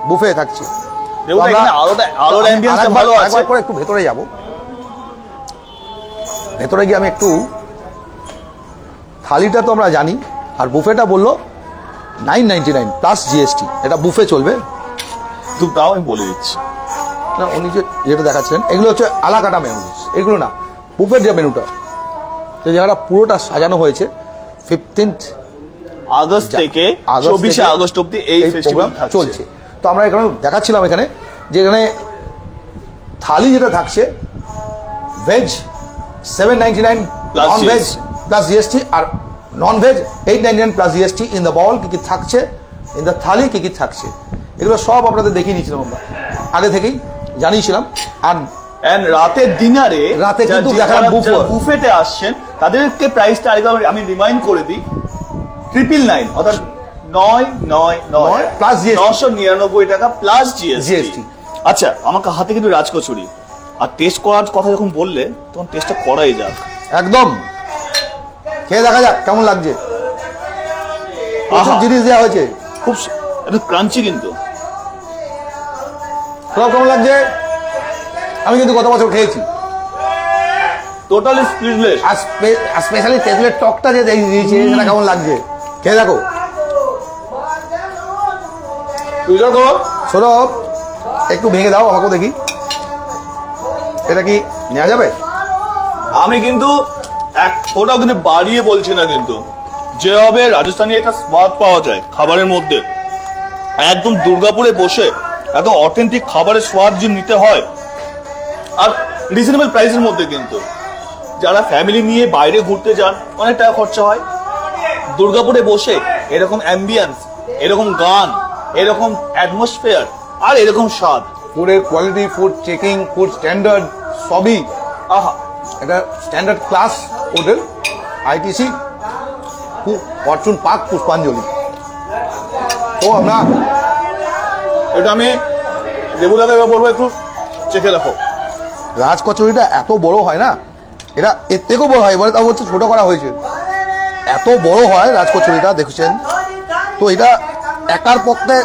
বুফে থাকছে। একবার করে একটু ভেতরে যাব। ভেতরে গিয়ে আমি একটু থালিটা তো আমরা জানি, আর বুফেটা বললো 999 প্লাস জিএসটি, এটা বুফে চলবে। তাও আমি বলে দিচ্ছি না, উনি যেটা দেখাচ্ছেন এগুলো হচ্ছে আলাকাটা মেনু, এগুলো না বুফের যে মেনুটা, যে জায়গাটা পুরোটা সাজানো হয়েছে 15 আগস্ট থেকে 24 আগস্ট অবধি এই ফেস্টিভ্যাল চলছে। তো আমরা এখানে দেখাচ্ছিলাম এখানে যে এখানে থালি যেটা থাকছে veg 799 non veg plus GST, আর non veg 899 plus GST. In the bowl কি কি থাকছে, ইন দ্য থালি কি কি থাকছে, এগুলো সব আপনাদের দেখিয়ে নিয়েছিলাম আমরা আগে থেকেই জানিয়েছিলাম। আর রাতের ডিনারে রাতে কিন্তু দেখালাম বুফেতে আসছেন তাদেরকে প্রাইসটা আমি রিমাইন্ড করে দিই 999 অর্থাৎ 999 প্লাস 999 টাকা প্লাস জিএসটি। আচ্ছা আমাকে হাতে কিন্তু রাজকচুরি আর টেস্ট করার কথা যখন বললে তখন টেস্টটা করাই যাক। একদম খেয়ে দেখা যাক কেমন লাগছে। প্রচুর জিনিস দেওয়া হয়েছে, খুব একটু ক্রাঞ্চি কিন্তু। কেমন লাগছে? আমি কিন্তু গত বছর খেয়েছি, টোটালি স্পিডলেস। আর স্পেশালি তেঁতুলের টকটা যে দিয়েছে সেটা কেমন লাগছে খেয়ে দেখো। সৌরভ একটু ভেঙে দাও আমাকেও দেখি, এটা কি নেওয়া যাবে? আমি কিন্তু এক ফোটাও কিন্তু বাড়িয়ে বলছি না, কিন্তু যেভাবে রাজস্থানি একটা স্বাদ পাওয়া যায় খাবারের মধ্যে, একদম দুর্গাপুরে বসে এত অথেন্টিক খাবারের স্বাদ যে নিতে হয়, আর রিজনেবল প্রাইসের মধ্যে। কিন্তু যারা ফ্যামিলি নিয়ে বাইরে ঘুরতে যান অনেক টাকা খরচা হয়, দুর্গাপুরে বসে এরকম অ্যাম্বিয়েন্স, এরকম গান, এরকম অ্যাটমসফিয়ার আর এরকম স্বাদ, ফুডের quality, food checking, food standard সবই আহা। এটা standard class hotel ITC Fortune park পুষ্পাঞ্জলি। তো আমরা এটা আমি দেবুদাকে বলবো একটু চেখে রাখো। রাজ কচুরিটা এত বড় হয় না, এটা এর থেকেও বড় হয়, এবারে তা হচ্ছে ছোট করা হয়েছে, এত বড় হয় রাজ কচুরিটা দেখছেন। তো এটা একার পক্ষে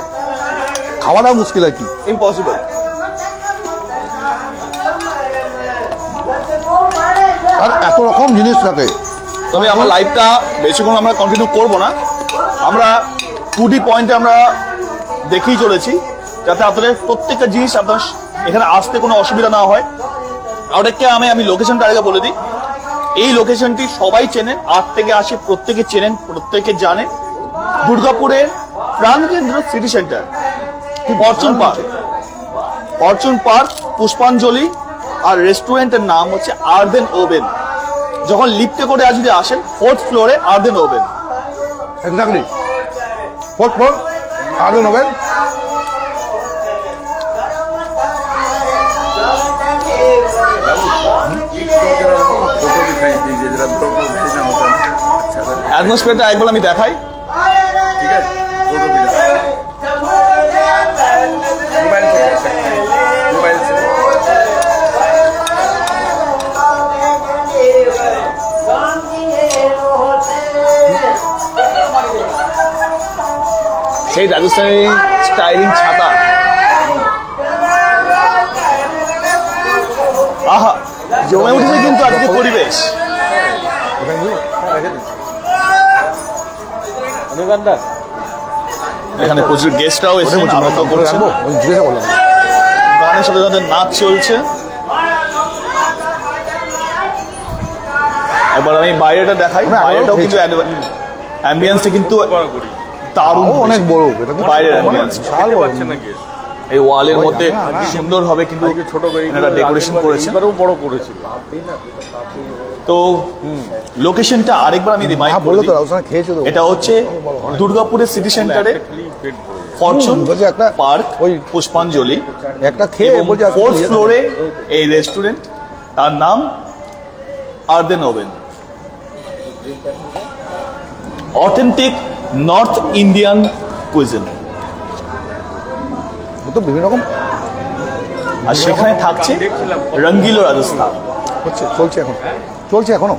খাওয়াটা মুশকিল আর কি, ইম্পসিবল। আর এত রকম জিনিস থাকে। তবে আমার লাইভটা বেশিক্ষণ আমরা কন্টিনিউ করবো না, আমরা 2D পয়েন্টে আমরা দেখেই চলেছি, যাতে আপনাদের প্রত্যেকটা জিনিস আপনার এখানে আসতে কোনো অসুবিধা না হয়। আরেকটা আমি লোকেশনটা আগে বলে দিই। এই লোকেশনটি সবাই চেনেন, 8 থেকে 80 প্রত্যেকে চেনেন, প্রত্যেকে জানেন। দুর্গাপুরের প্রাণকেন্দ্র সিটি সেন্টার, ফরচুন পার্ক পুষ্পাঞ্জলি, আর রেস্টুরেন্টের নাম হচ্ছে আর্দেন ওভেন। যখন লিফটে করে যদি আসেন 4th ফ্লোরে আর্দেন oven. Exactly 4th floor আর্দেন oven. অ্যাটমসফিয়ারটা একবার আমি দেখাই। ठीक है फोटो भी मोबाइल से সেই রাজস্থানী স্টাইলিং ছাতা, আহা জমে উঠেছে কিন্তু আজকে পরিবেশ। এখানে প্রচুর গেস্টরাও এসেছেন, আনন্দ করছেন, গানের সাথে সাথে নাচ চলছে। এবার আমি বাইরেটা দেখাই, বাইরেটাও কিন্তু অ্যাম্বিয়েন্সটা কিন্তু দারুণ, অনেক বড় বাইরের অ্যাম্বিয়েন্স। এই ওয়ালের মধ্যে সুন্দর ভাবে কিন্তু ছোট ডেকোরেশন করেছে, বড় করেছিল। তো লোকেশনটা আরেকবার আমি রিমাইন্ড করে দিই, এটা হচ্ছে দুর্গাপুরের সিটি সেন্টারে ফরচুন পার্ক পুষ্পাঞ্জলি, একটা খেয়ে 4th ফ্লোরে এই রেস্টুরেন্ট, তার নাম Arden Oven. Authentic North Indian cuisine, তো বিভিন্ন রকম। আর সেখানে থাকছে রঙ্গিলো রাজস্থান। চলছে এখনো।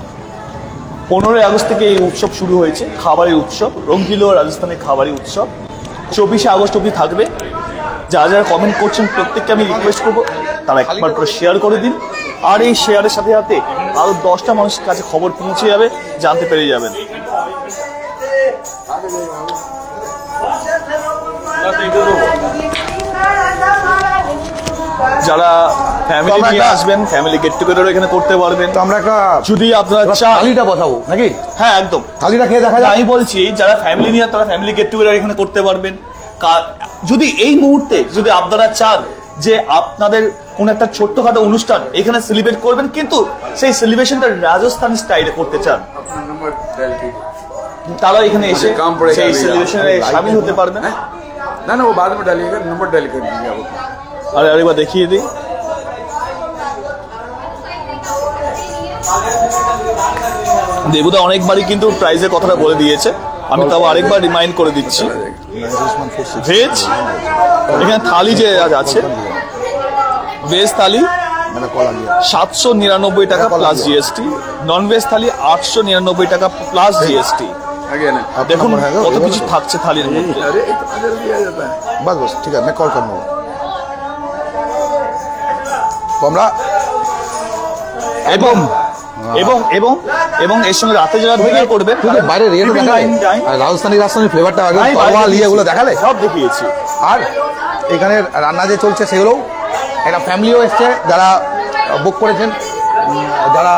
15ই আগস্ট থেকে এই উৎসব শুরু হয়েছে, খাবারের উৎসব, রঙ্গিলো রাজস্থানের খাবারের উৎসব। 24শে আগস্ট অবধি থাকবে। যারা যারা কমেন্ট করছেন প্রত্যেককে আমি রিকোয়েস্ট করবো তারা একবার করে শেয়ার করে দিন, আর এই শেয়ারের সাথে সাথে আরো 10টা মানুষের কাছে খবর পৌঁছে যাবে, জানতে পেরে যাবেন। যারা ফ্যামিলি নিয়ে আসবেন, ফ্যামিলি গেট টুগেদার এখানে করতে পারবেন। তো আমরা একটা যদি আপনারা চান থালিটা বসাবো নাকি? হ্যাঁ একদম, থালিটা খেয়ে দেখা যায়। আমি বলছি যারা ফ্যামিলি নিয়ে তারা ফ্যামিলি গেট টুগেদার এখানে করতে পারবেন। যদি এই মুহূর্তে যদি আপনারা চান যে আপনাদের কোন একটা ছোট্টখাটো অনুষ্ঠান এখানে সেলিব্রেট করবেন, কিন্তু সেই সেলিব্রেশনটা রাজস্থানী স্টাইলে করতে চান, তারা এখানে এসে সেই সেলিব্রেশনে শামিল হতে পারবেন। ना वो बाद में डालिएगा, नंबर डायल कर दीजिए आप। আরে আরেকবার দেখিয়ে দিই। দেবুদা অনেকবারই কিন্তু প্রাইজের কথাটা বলে দিয়েছে, আমি তাও আরেকবার রিমাইন্ড করে দিচ্ছি। ভেজ এখানে থালি যে আছে, ভেজ থালি 799 টাকা প্লাস জিএসটি, নন ভেজ থালি 899 টাকা প্লাস জিএসটি। দেখুন কত কিছু থাকছে থালির মধ্যে। बस बस ठीक है, मैं कॉल कर लूँगा। तो আমরা এবং এবং এবং এবং এর সঙ্গে রাতে যারা ডিনার করবেন বাইরে রিয়েল রাজস্থানী ফ্লেভারটা আগে এগুলো দেখালে সব দেখিয়েছি। আর এখানে রান্না যে চলছে সেগুলোও একটা ফ্যামিলিও এসছে যারা বুক করেছেন, যারা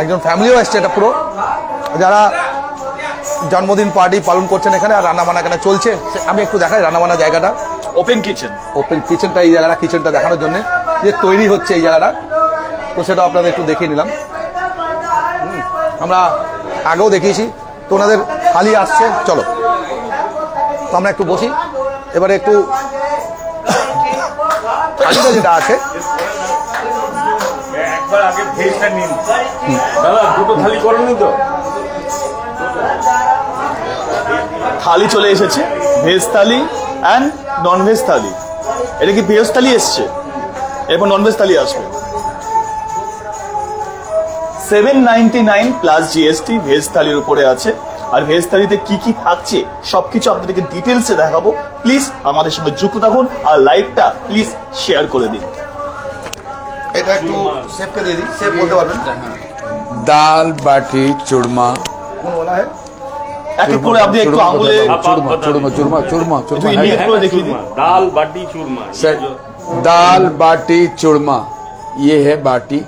একজন ফ্যামিলিও এসছে, এটা পুরো যারা জন্মদিন পার্টি পালন করছেন এখানে, আর রান্নাবান্না এখানে চলছে। আমি একটু দেখাই রান্নাবান্না জায়গাটা, ওপেন কিচেন। ওপেন কিচেনটা, এই জায়গাটা কিচেনটা দেখানোর জন্য যে তৈরি হচ্ছে এই জায়গাটা, তো সেটা আপনাদের একটু দেখিয়ে নিলাম। আমরা আগেও দেখিয়েছি, তো ওনাদের থালি আসছে, চলো তো আমরা একটু বসি। এবারে একটু থালিটা যেটা আছে, একবার আগে ভেজটা নিন দাদা, দুটো থালি করেনি তো? থালি চলে এসেছে, veg thali and non veg থালি। এটা কি ভেজ থালি এসছে, এরপর নন ভেজ থালি আসবে। 799 প্লাস জিএসটি ভেজ থালির উপরে আছে। আর ভেজ থালিতে কি কি থাকছে সবকিছু আপনাদেরকে ডিটেলসে দেখাবো। প্লিজ আমাদের সঙ্গে যুক্ত থাকুন, আর লাইভটা প্লিজ শেয়ার করে দিন। এটা একটু শেফকে দিয়ে দিই, শেফ বলতে পারবেন दाल बाटी चूरमा, কোন বলা হয়? এক এক করে আপনি একটু আঙুলে चूरमा चूरमा चूरमा चूरमा একটু चूरमा indicate করে দেখিয়ে দিন। दाल बाटी चूरमा। सर, दाल बाटी चूरमा, ये है बाटी,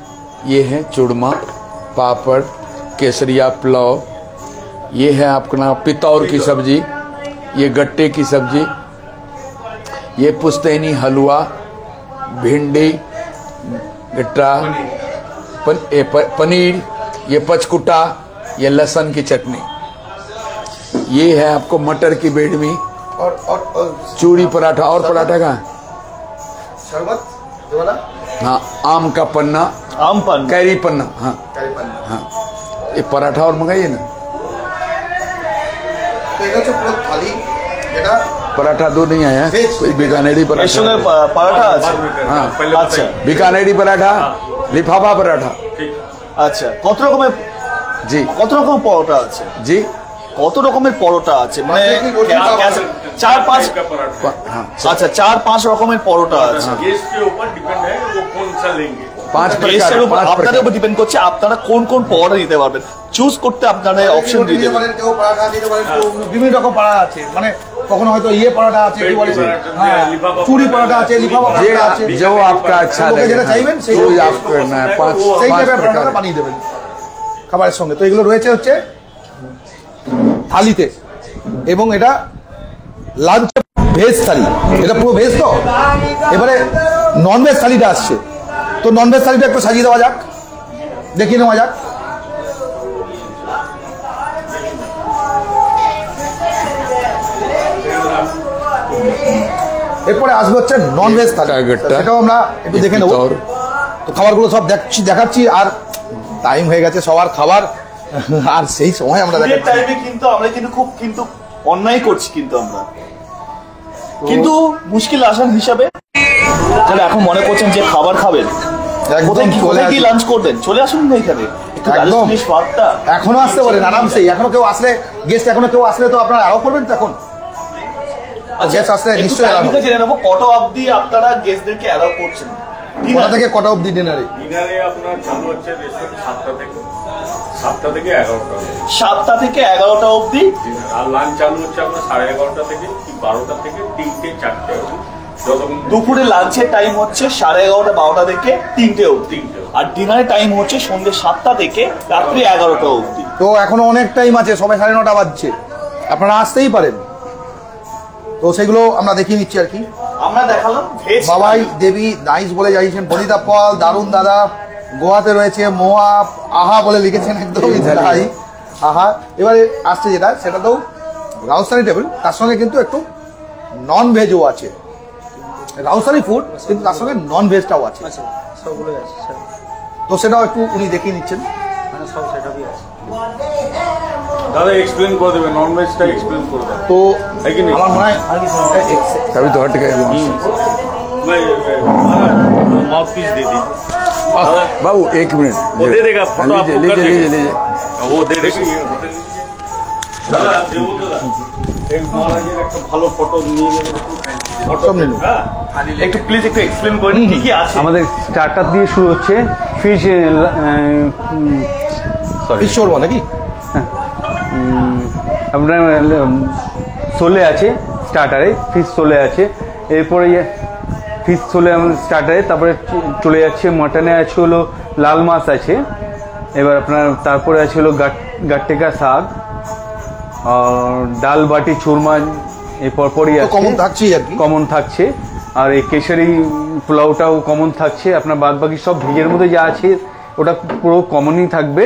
ये है चूरमा, पापड़, केसरिया पुलाव, ये है अपना पितौर की सब्जी, ये गट्टे की सब्जी, ये पुस्तैनी हलवा, भिंडी, गट्टा, पनीर, ये पचकुटा, ये लहसुन की चटनी, ये है आपको मटर की बेडमी, और चूड़ी पराठा, और पराठा का शरबत ये वाला हाँ, आम का पन्ना, आम पान, कैरी पन्ना, हाँ কারি পান্না। हाँ, ये पराठा और मंगाइए ना, তো এটা হচ্ছে পুরো থালি, যেটা पराठा दो नहीं आया है, Veg। कोई बीकानेरी এর সঙ্গে पराठा, পরোটা আছে। हाँ আচ্ছা बीकानेरी पराठा, लिफाफा पराठा, আচ্ছা, কত রকমের जी পরোটা আছে? जी কত রকমের পরোটা আছে? মানে আপনি কি বলছেন? 4-5, का पराठा हाँ, আচ্ছা 4-5 রকমের পরোটা আছে। गैस के ऊपर डिपेंड है वो कौन सा लेंगे। 5 টেস্টের উপর प्रकार, 5 আপনাদের উপর प्रकार, ডিপেন্ড করছে আপনারা কোন কোন পরোটা দিতে পারবেন। চুজ করতে আপনারা অপশন দিয়ে দিতে দেবেন। পারেন, কেউ পরাঠা দিতে পারেন, কেউ বিভিন্ন রকম পরাঠা আছে, মানে কখনো হয়তো ইয়ে পরাঠা আছে, কি বলে হ্যাঁ, চুরি পরাঠা আছে, লিফাফা ये পরাঠা আছে, जो आपका अच्छा लोगे लगे, যেটা চাইবেন সেই जो आप करना है, সেই 5 টাইপের प्रकार, পরাঠা বানিয়ে দেবেন খাবারের সঙ্গে। তো এগুলো রয়েছে হচ্ছে থালিতে, এবং এটা লাঞ্চ ভেজ থালি, এটা পুরো ভেজ। তো এবারে নন ভেজ থালিটা আসছে, তো নন ভেজ থালিটা একটু সাজিয়ে দেওয়া যাক, দেখিয়ে নেওয়া যাক। এরপরে আসবে হচ্ছে নন ভেজ থালি, টার্গেটটা, সেটাও আমরা একটু দেখে নেবো। পিতর। তো খাবারগুলো সব দেখাচ্ছি, আর টাইম হয়ে গেছে সবার খাবার, আর সেই সময় আমরা ফুডের দেখাচ্ছি। টাইমে কিন্তু আমরা কিন্তু অন্যায় করছি কিন্তু আমরা, কিন্তু মুশকিল আসান হিসাবে যারা এখন মনে করছেন যে খাবার খাবেন, একদম চলে কি আসুন। লাঞ্চ করবেন, চলে আসুন না এখানে। একটু একদম। রাজস্থানি স্বাদটা এখনো আসতে পারেন আরামসে, এখনো কেউ আসলে, গেস্ট এখনো কেউ আসলে তো আপনারা আরো করবেন তো এখন। গেস্ট আসলে একটু নিশ্চয়ই allow টাইমিংটা হবে। জেনে নেবো, কত অবধি আপনারা গেস্টদেরকে অ্যালাউ করছেন। কটা থেকে কটা অবধি ডিনারে? ডিনারে আপনার চালু হচ্ছে রেস্টুরেন্ট 7টা থেকে 11টা 7টা থেকে 11টা অবধি, ডিনার, আর লাঞ্চ চালু হচ্ছে আপনার 11:30 থেকে 12টা থেকে 3টে 4টে অবধি, যতক্ষণ দুপুরে লাঞ্চের টাইম হচ্ছে 11:30 12টা থেকে 3টে অবধি, আর ডিনারের টাইম হচ্ছে সন্ধ্যে 7টা থেকে রাত্রি 11টা অবধি। তো এখনো অনেক টাইম আছে, সবাই 9:30 বাজছে, আপনারা আসতেই পারেন। তো সেগুলো আমরা দেখিয়ে নিচ্ছি আর কি। আমরা দেখালাম ভেজ বাবাই দেবী নাইস বলে যাইছেন, বনিতা পল দারুণ দাদা, গোয়াতে রয়েছে মোয়া আহা বলে লিখেছেন, একদমই তাই আহা। এবারে আসছে যেটা, সেটা তো রাজস্থানি টেবিল, তার সঙ্গে কিন্তু একটু নন ভেজও আছে, রাজস্থানি ফুড কিন্তু তার সঙ্গে নন ভেজটাও আছে, তো সেটাও একটু উনি দেখিয়ে নিচ্ছেন। দাদা এক্সপ্লেন করে দেবে, নন ভেজটা এক্সপ্লেন করে দেবে। তো है कि नहीं? আমার মনে হয় तभी तो हट गए माउथ पीस दे दी बाबू, 1 मिनट, वो दे देगा, फोटो आपको लीजिए कर लीजिए देगा। लीजिए। वो दे देगा। দাদা যে বলতো দাদা, এক মহারাজের একটা ভালো ফটো নিয়ে নেবে, সব নিন। হ্যাঁ একটু প্লিজ একটু এক্সপ্লেন করেন কি কি আছে। আমাদের স্টার্টার দিয়ে শুরু হচ্ছে ফিশ ফিশ শোরমা নাকি? আপনার সোলে আছে স্টার্টারে, ফিশ সোলে আছে, এরপরে ফিশ সোলে আমাদের স্টার্টারে, তারপরে চলে যাচ্ছে মাটনে আছে হলো লাল মাছ আছে, এবার আপনার তারপরে আছে হলো গাট্টে কা শাক, আর ডাল বাটি চুরমা এই পরপরই আছে, কমন থাকছেই আর কি। কমন থাকছে। আর এই কেশরি পোলাওটাও কমন থাকছে। আপনার বাদ বাকি সব ভেজের মধ্যে যা আছে ওটা পুরো কমনই থাকবে।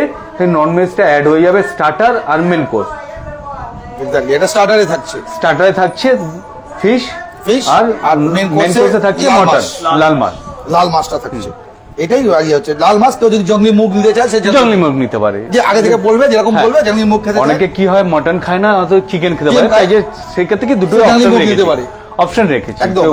ননভেজটা অ্যাড হয়ে যাবে স্টার্টার আর মেন কোর্স। এটা স্টার্টারে থাকছে, স্টার্টারে থাকছে ফিশ আর মেন কোর্সে থাকছে মটন, লাল মাছ। লাল মাছটা থাকছে, এটাই ইয়ে হচ্ছে লাল মাছ। কেউ যদি জঙ্গলি মুখ নিতে চায় সে জঙ্গলি মুখ নিতে পারে, যে আগে থেকে বলবে, যেরকম বলবে জঙ্গলি মুখ খেতে। অনেকে কি হয় মটন খায় না, অত চিকেন খেতে পারে, তাই যে সেই ক্ষেত্রে কি দুটো অপশন রেখেছি একদম।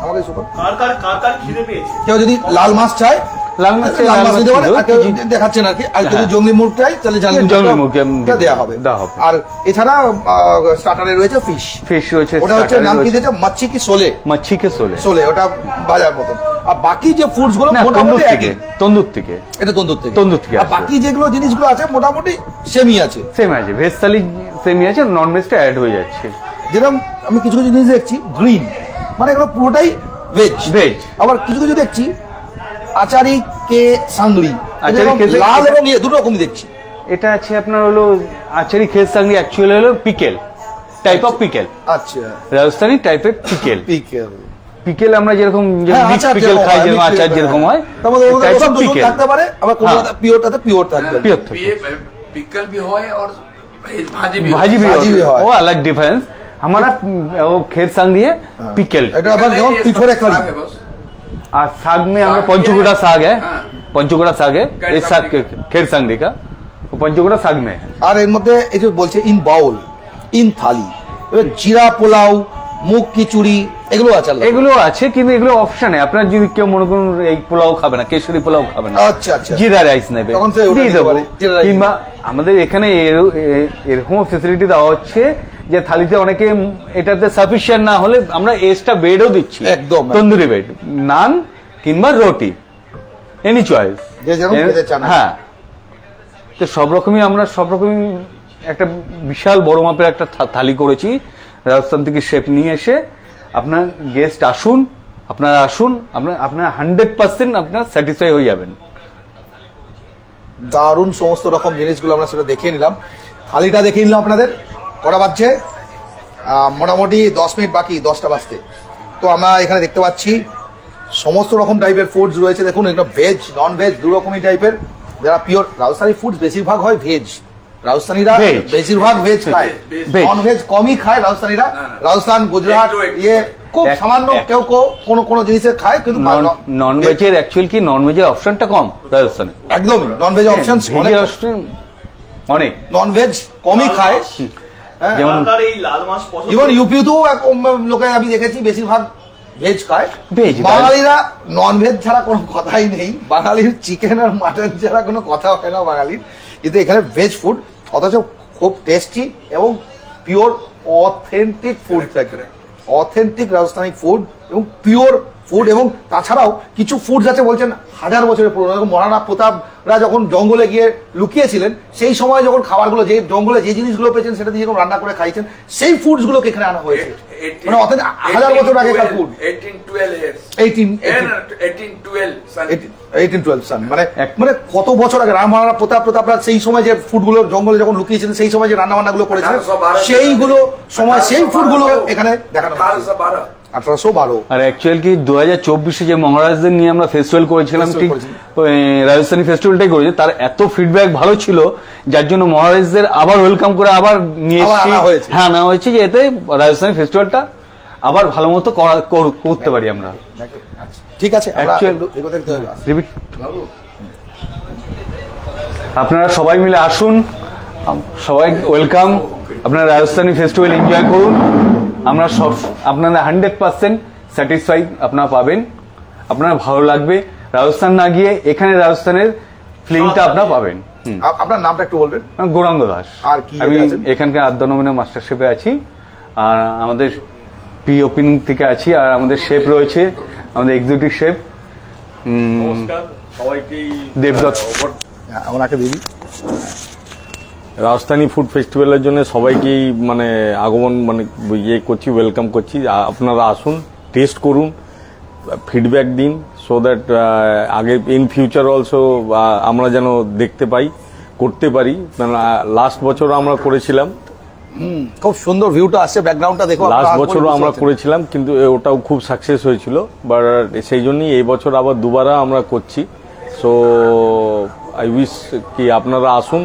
আমাকে সুপার কার কার খিদে পেয়েছে, কেউ যদি লাল মাছ চায় লাল মাছ দিতে পারে, আর কেউ দেখাচ্ছে না কি, আর যদি জঙ্গলি মুখ চাই তাহলে জঙ্গলি মুখ দেওয়া হবে। আর এছাড়া স্টার্টারে রয়েছে ফিশ রয়েছে, ওটা হচ্ছে নাম কি দিয়েছে, মাছি কি সোলে, মাছি কে সোলে, ওটা বাজার মতন। আর বাকি যে ফুডস গুলো মোটামুটি তন্দুর থেকে, এটা তন্দুর থেকে। আর বাকি যেগুলো জিনিসগুলো আছে মোটামুটি সেমই আছে, ভেজ থালি সেমই আছে, নন ভেজটা অ্যাড হয়ে যাচ্ছে। যেরকম আমি কিছু কিছু জিনিস দেখছি গ্রিন, মানে এগুলো পুরোটাই ভেজ। আবার কিছু কিছু দেখছি আচারি কে সাংরি, লাল এবং দুটো রকমই দেখছি। এটা আছে আপনার হলো আচারি খেজ সাংরি, অ্যাকচুয়ালি হলো পিকেল, টাইপ অফ পিকেল। আচ্ছা, রাজস্থানি টাইপের পিকেল আমরা যেরকম পিকেল খাই, যেরকম আচার যেরকম হয় থাকতে পারে, আবার পিওরটাতে পিওর থাকবে, पिकल भी হয় और भाजी भी হয়, वो अलग डिफरेंस। हमारा वो खेत सांगरी है पिकल, এটা আবার যেমন পিঠোরে খাই। আর শাক में আমরা पंचकुड़ा साग है, पंचकुड़ा साग है इस साग खेत सांगरी का, वो पंचकुड़ा साग में है। আর এর মধ্যে এই যে বলছে ইন বাউল, ইন থালি, এবার জিরা পোলাও, মুগ খিচুড়ি এগুলো আছে, এগুলো আছে, কিন্তু এগুলো অপশনে। আপনার যদি কেউ মনে করুন এই পোলাও খাবে না, কেশরি পোলাও খাবে না, আচ্ছা আচ্ছা, জিরা রাইস নেবে, কিংবা আমাদের এখানে এরকম ফেসিলিটি দেওয়া হচ্ছে যে থালিতে অনেকে এটাতে সাফিসিয়েন্ট না হলে আমরা এক্সট্রা বেডও দিচ্ছি, একদম তন্দুরি বেড, নান কিংবা রুটি, এনি চয়েস। হ্যাঁ, তো সব রকমই আমরা একটা বিশাল বড় মাপের একটা থালি করেছি রাজস্থান থেকে শেফ নিয়ে এসে। আপনার গেস্ট আসুন, আপনারা 100% আপনার স্যাটিসফাই হয়ে যাবেন। দারুণ সমস্ত রকম জিনিসগুলো আমরা সেটা দেখিয়ে নিলাম, থালিটা দেখিয়ে নিলাম আপনাদের। কটা বাজছে? মোটামুটি 10 মিনিট বাকি 10টা বাজতে। তো আমরা এখানে দেখতে পাচ্ছি সমস্ত রকম টাইপের ফুডস রয়েছে। দেখুন এটা ভেজ নন ভেজ দু রকমই টাইপের। যারা পিওর রাজস্থানি ফুডস বেশিরভাগ হয় ভেজ, রাজস্থানীরা বেশিরভাগ ভেজ খায়, নন ভেজ কমই খায় রাজস্থানীরা। রাজস্থান, গুজরাট ইয়ে খুব সামান্য কেউ কোন জিনিসে খায়, কিন্তু নন ভেজের অ্যাকচুয়ালি কি নন ভেজের অপশনটা কম রাজস্থানে, একদমই নন ভেজ অপশন অনেক, নন ভেজ কমই খায়। যেমন এই লাল মাছ পছন্দ, যেমন ইউপিতেও লোকে আমি দেখেছি বেশিরভাগ ভেজ খায়। বাঙালিরা নন ভেজ ছাড়া কোনো কথাই নেই, বাঙালির চিকেন আর মাটন ছাড়া কোনো কথা হয় না বাঙালির। কিন্তু এখানে ভেজ ফুড অথচ খুব টেস্টি এবং পিওর অথেন্টিক ফুড থাকে, অথেন্টিক রাজস্থানি ফুড এবং পিওর ফুড। এবং তাছাড়াও কিছু ফুডস আছে বলছেন 1000 বছরের পুরনো। মহারানা প্রতাপরা যখন জঙ্গলে গিয়ে লুকিয়েছিলেন সেই সময় যখন খাবারগুলো যে জঙ্গলে যে জিনিসগুলো পেয়েছেন সেটা দিয়ে যখন রান্না করে খাইছেন, সেই ফুডস গুলোকে এখানে আনা হয়েছে। মানে 1000 বছর আগেকার ফুড। 1812 সান মানে কত বছর আগে মহারানা প্রতাপরা সেই সময় যে ফুডগুলো জঙ্গলে যখন লুকিয়েছিলেন সেই সময় যে রান্না বান্না গুলো করেছিলেন সেইগুলো সময় সেই ফুডগুলো এখানে দেখানো হচ্ছে। 1812। আর অ্যাকচুয়ালি কি 2024 যে মহারাজদের নিয়ে আমরা ফেস্টিভ্যাল করেছিলাম, ঠিক রাজস্থানী ফেস্টিভ্যালটাই করেছি, তার এত ফিডব্যাক ভালো ছিল যার জন্য মহারাজদের আবার ওয়েলকাম করে আবার নিয়ে এসেছি। হ্যাঁ, না হয়েছে যে এতে রাজস্থানী ফেস্টিভ্যালটা আবার ভালো মতো করতে পারি আমরা। ঠিক আছে, আপনারা সবাই মিলে আসুন, সবাই ওয়েলকাম। আপনারা রাজস্থানী ফেস্টিভ্যাল এনজয় করুন। আমরা সব আপনারা 100% স্যাটিসফাই আপনারা পাবেন, আপনারা ভালো লাগবে। রাজস্থান না গিয়ে এখানে রাজস্থানের ফিলিংটা আপনারা পাবেন। আপনার নামটা একটু বলবেন? গৌরাঙ্গ দাস। আর কি আমি এখানকার আদ্যানমিনে মাস্টার শেফে আছি, আর আমাদের পি ওপেনিং থেকে আছি। আর আমাদের শেফ রয়েছে, আমাদের এক্সিকিউটিভ শেফ দেবদত্ত। ওনাকে দিবি। রাজস্থানী ফুড ফেস্টিভ্যালের জন্য সবাইকেই মানে আগমন মানে ইয়ে করছি, ওয়েলকাম করছি। আপনারা আসুন, টেস্ট করুন, ফিডব্যাক দিন, সো দ্যাট আগে ইন ফিউচার অলসো আমরা যেন দেখতে পাই, করতে পারি। লাস্ট বছরও আমরা করেছিলাম, খুব সুন্দর ভিউটা আসছে, ব্যাকগ্রাউন্ডটা দেখো। লাস্ট বছরও আমরা করেছিলাম, কিন্তু ওটাও খুব সাকসেস হয়েছিল। বাট সেই জন্যই এই বছর আবার দুবারা আমরা করছি। সো আই উইশ কি আপনারা আসুন,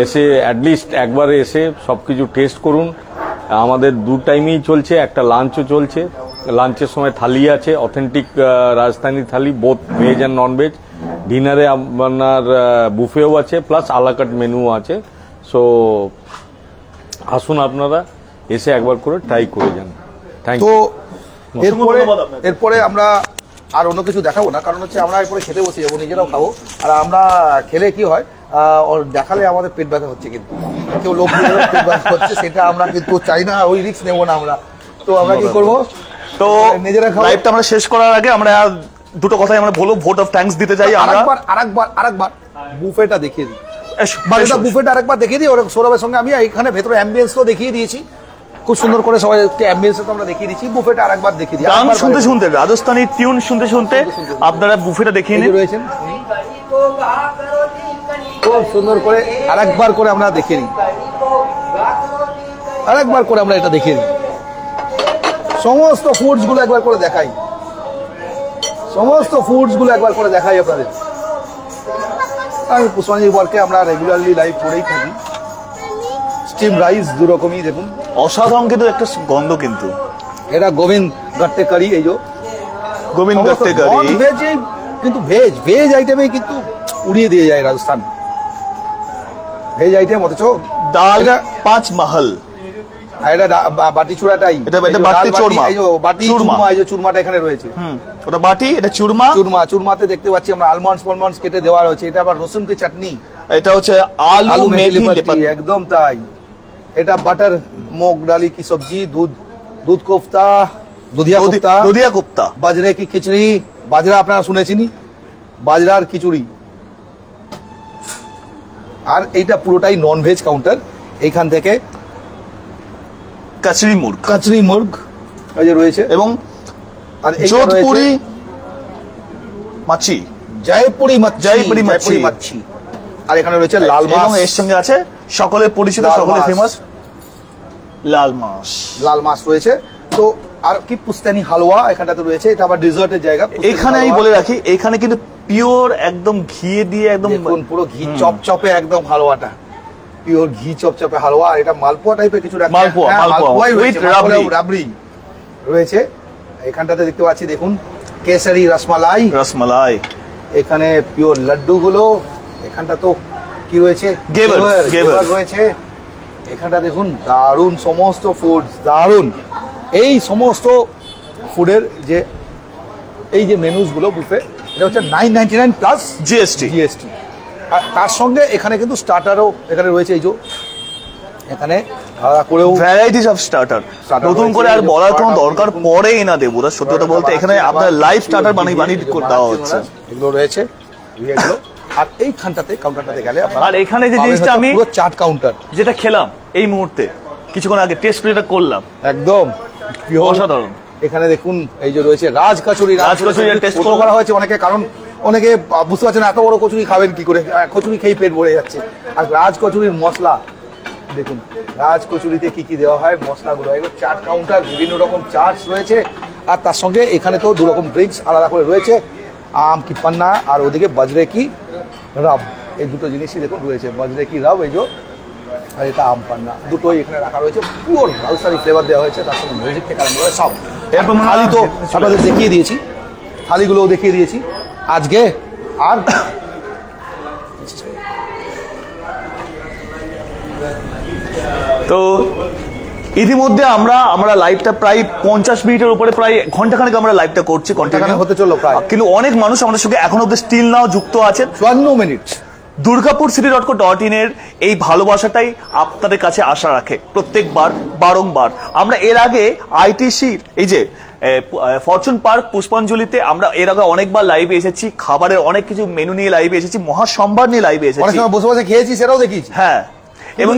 এসে অ্যাটলিস্ট একবারে এসে সব কিছু টেস্ট করুন। আমাদের 2 টাইমেই চলছে, একটা লাঞ্চও চলছে। লাঞ্চের সময় থালি আছে, authentic Rajasthani thali, both veg and non veg. ডিনারে আপনার বুফেও আছে, প্লাস আলাকাট মেনু আছে। সো আসুন আপনারা, এসে একবার করে ট্রাই করে যান। থ্যাংক তো ইউ। এরপরে আমরা আর অন্য কিছু দেখাবো না, কারণ হচ্ছে আমরা এরপরে খেতে বসে যাবো, নিজেরাও খাবো। আর আমরা খেলে কি হয়, ওর দেখালে আমাদের পেট ব্যথা হচ্ছে, কিন্তু কেউ লোক পেট ব্যথা হচ্ছে, সেটা আমরা কিন্তু চাই না, ওই রিস্ক নেবো না আমরা। তো আমরা কি করবো, তো নিজেরা খাবো। লাইভটা আমরা শেষ করার আগে আমরা দুটো কথাই আমরা বলবো, ভোট অফ থ্যাঙ্কস দিতে চাই আমরা। আরেকবার বুফেটা দেখিয়ে দিই, বুফেটা আরেকবার দেখিয়ে দিই। ওর সৌরভের সঙ্গে আমি এখানে ভেতরে অ্যাম্বিয়েন্স তো দেখিয়ে দিয়েছি, খুব সুন্দর করে সবাই অ্যাম্বিয়েন্স তো আমরা দেখিয়ে দিয়েছি। বুফেটা আরেকবার দেখিয়ে দিই, গান শুনতে শুনতে, রাজস্থানী টিউন শুনতে শুনতে আপনারা বুফেটা দেখিয়ে নিন। রয়েছেন খুব সুন্দর করে, আরেকবার করে আমরা দেখিয়ে নিই, আরেকবার করে আমরা এটা দেখিয়ে নিই। সমস্ত ফুডস গুলো একবার করে দেখাই, সমস্ত ফুডস গুলো একবার করে দেখাই আপনাদের। আমি পুষ্পাঞ্জলি বলকে আমরা রেগুলারলি লাইভ করেই থাকি। স্টিম রাইস 2 রকমই দেখুন, অসাধারণ কিন্তু একটা গন্ধ। কিন্তু এটা গোবিন্দ গট্টে কারি, এই যে গোবিন্দ গট্টে কারি, কিন্তু ভেজ আইটেমে কিন্তু উড়িয়ে দিয়ে যায় রাজস্থান, ভেজ আইটেম। অথচ ডাল 5 মহল, আর এটা বাটি চূড়াটাই, এটা বাটি চুরমা, এই যে বাটি চুরমা, এই যে চুরমাটা এখানে রয়েছে। ওটা বাটি, এটা চুরমা। চুরমাতে দেখতে পাচ্ছি আমরা আলমন্ডস কেটে দেওয়া রয়েছে। এটা আবার রসুন কি চাটনি, এটা হচ্ছে আলু মেথি লেপাতি, একদম তাই। এটা বাটার মুগ ডালি কি সবজি, দুধ কোফতা, দুধিয়া কোফতা, বাজরে কি খিচুড়ি, বাজরা আপনারা শুনেছেন, বাজরার খিচুড়ি। আর এইটা পুরোটাই নন ভেজ কাউন্টার। এইখান থেকে কাচরি মুর্গ এই যে রয়েছে, এবং আর যোধপুরি মাছি, জয়পুরি মাছি। আর এখানে রয়েছে লাল মাছ, এবং এর সঙ্গে আছে সকলের পরিচিত, সকলের ফেমাস লাল মাছ রয়েছে। তো আর কি পুস্তানি হালুয়া এখানটাতে রয়েছে, এটা আবার ডেজার্টের জায়গা। এখানে আমি বলে রাখি, এখানে কিন্তু পিওর একদম ঘি দিয়ে, একদম পুরো ঘি চপচপে একদম হালুয়াটা, পিওর ঘি চপচপে হালুয়া। আর এটা মালপোয়া টাইপের কিছু রাবড়ি রয়েছে। এখানটাতে দেখতে পাচ্ছি দেখুন কেসারি রসমালাই, এখানে পিওর লাড্ডু গুলো। এখানটা তো কি রয়েছে, গেভার রয়েছে। এখানটা দেখুন দারুণ সমস্ত ফুড, দারুণ। এই সমস্ত ফুডের যে এই যে মেনুস গুলো বুফে, এটা হচ্ছে 999 প্লাস জিএসটি। আর তার সঙ্গে এখানে কিন্তু স্টার্টারও এখানে রয়েছে। এই যে এখানে আলাদা করেও ভ্যারাইটিস অফ স্টার্টার, নতুন করে আর বলার কোনো দরকার পড়েই না দেবো। সত্যি কথা বলতে, এখানে আপনার লাইভ স্টার্টার বানিয়ে দেওয়া হচ্ছে, এগুলো রয়েছে। আর এইখানটাতে কাউন্টারটাতে গেলে, আর এখানে যে জিনিসটা আমি পুরো চাট কাউন্টার, যেটা খেলাম এই মুহূর্তে কিছুক্ষণ আগে, টেস্ট করে করলাম, একদম অসাধারণ। এখানে দেখুন এই যে রয়েছে রাজ কচুরি টেস্ট করা হয়েছে অনেকে, কারণ অনেকে বুঝতে পারছেন এত বড় কচুরি খাবেন কি করে, কচুরি খেয়ে পেট ভরে যাচ্ছে। আর রাজ কচুরির মশলা দেখুন, রাজ কচুরিতে কি কি দেওয়া হয় মশলাগুলো। এগুলো চাট কাউন্টার, বিভিন্ন রকম চাটস রয়েছে। আর তার সঙ্গে এখানে তো 2 রকম ড্রিঙ্কস আলাদা করে রয়েছে, আম কি পান্না আর ওদিকে বাজরে কি রাব। এই দুটো জিনিসই দেখুন রয়েছে, বাজরে কি রাব এই যে, আর এটা আম পান্না, দুটোই এখানে রাখা রয়েছে। পিওর রাজস্থানি ফ্লেভার দেওয়া হয়েছে, তার সঙ্গে মিউজিক থেকে আরম্ভ করে সব। এরপর থালি তো আপনাদের দেখিয়ে দিয়েছি, থালিগুলোও দেখিয়ে দিয়েছি আজকে। আর তো ইতিমধ্যে আমরা লাইভটা প্রায় 50 মিনিটের উপরে, প্রায় ঘন্টাখানেক আমরা লাইভটা করছি, ঘন্টাখানেক হতে চললো প্রায়। কিন্তু অনেক মানুষ আমাদের সঙ্গে এখন অব্দি স্টিল নাও যুক্ত আছেন। 54 মিনিট। durgapurcity.co.in এর এই ভালোবাসাটাই আপনাদের কাছে আশা রাখে প্রত্যেকবার, বারংবার। আমরা এর আগে আইটিসির এই যে ফরচুন পার্ক পুষ্পাঞ্জলিতে আমরা এর আগে অনেকবার লাইভে এসেছি, খাবারের অনেক কিছু মেনু নিয়ে লাইভে এসেছি, মহাসম্ভার নিয়ে লাইভে এসেছি, অনেক সময় বসে বসে খেয়েছি, সেটাও দেখিয়েছি। হ্যাঁ, এবং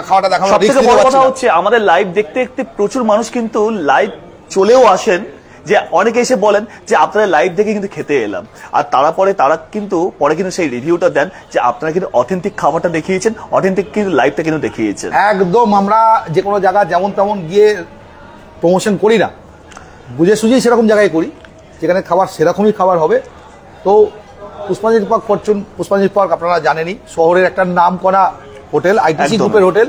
খাওয়াটা দেখানো। সবথেকে বড় কথা হচ্ছে, আমাদের লাইভ দেখতে দেখতে প্রচুর মানুষ কিন্তু লাইভ চলেও আসেন যে অনেকে এসে বলেন যে আপনারা লাইভ দেখে কিন্তু খেতে এলাম, আর তারা কিন্তু পরে কিন্তু সেই রিভিউটা দেন যে আপনারা কিন্তু অথেন্টিক খাবারটা দেখিয়েছেন, অথেন্টিক কিন্তু লাইভটা কিন্তু দেখিয়েছেন। একদম, আমরা যে কোনো জায়গা যেমন তেমন গিয়ে প্রমোশন করি না, বুঝে সুঝেই সেরকম জায়গায় করি যেখানে খাবার সেরকমই খাবার হবে। তো পুষ্পাঞ্জলি পার্ক ফরচুন, পুষ্পাঞ্জলি পার্ক আপনারা জানেনই শহরের একটা নাম করা হোটেল, আইটিসি গ্রুপের হোটেল,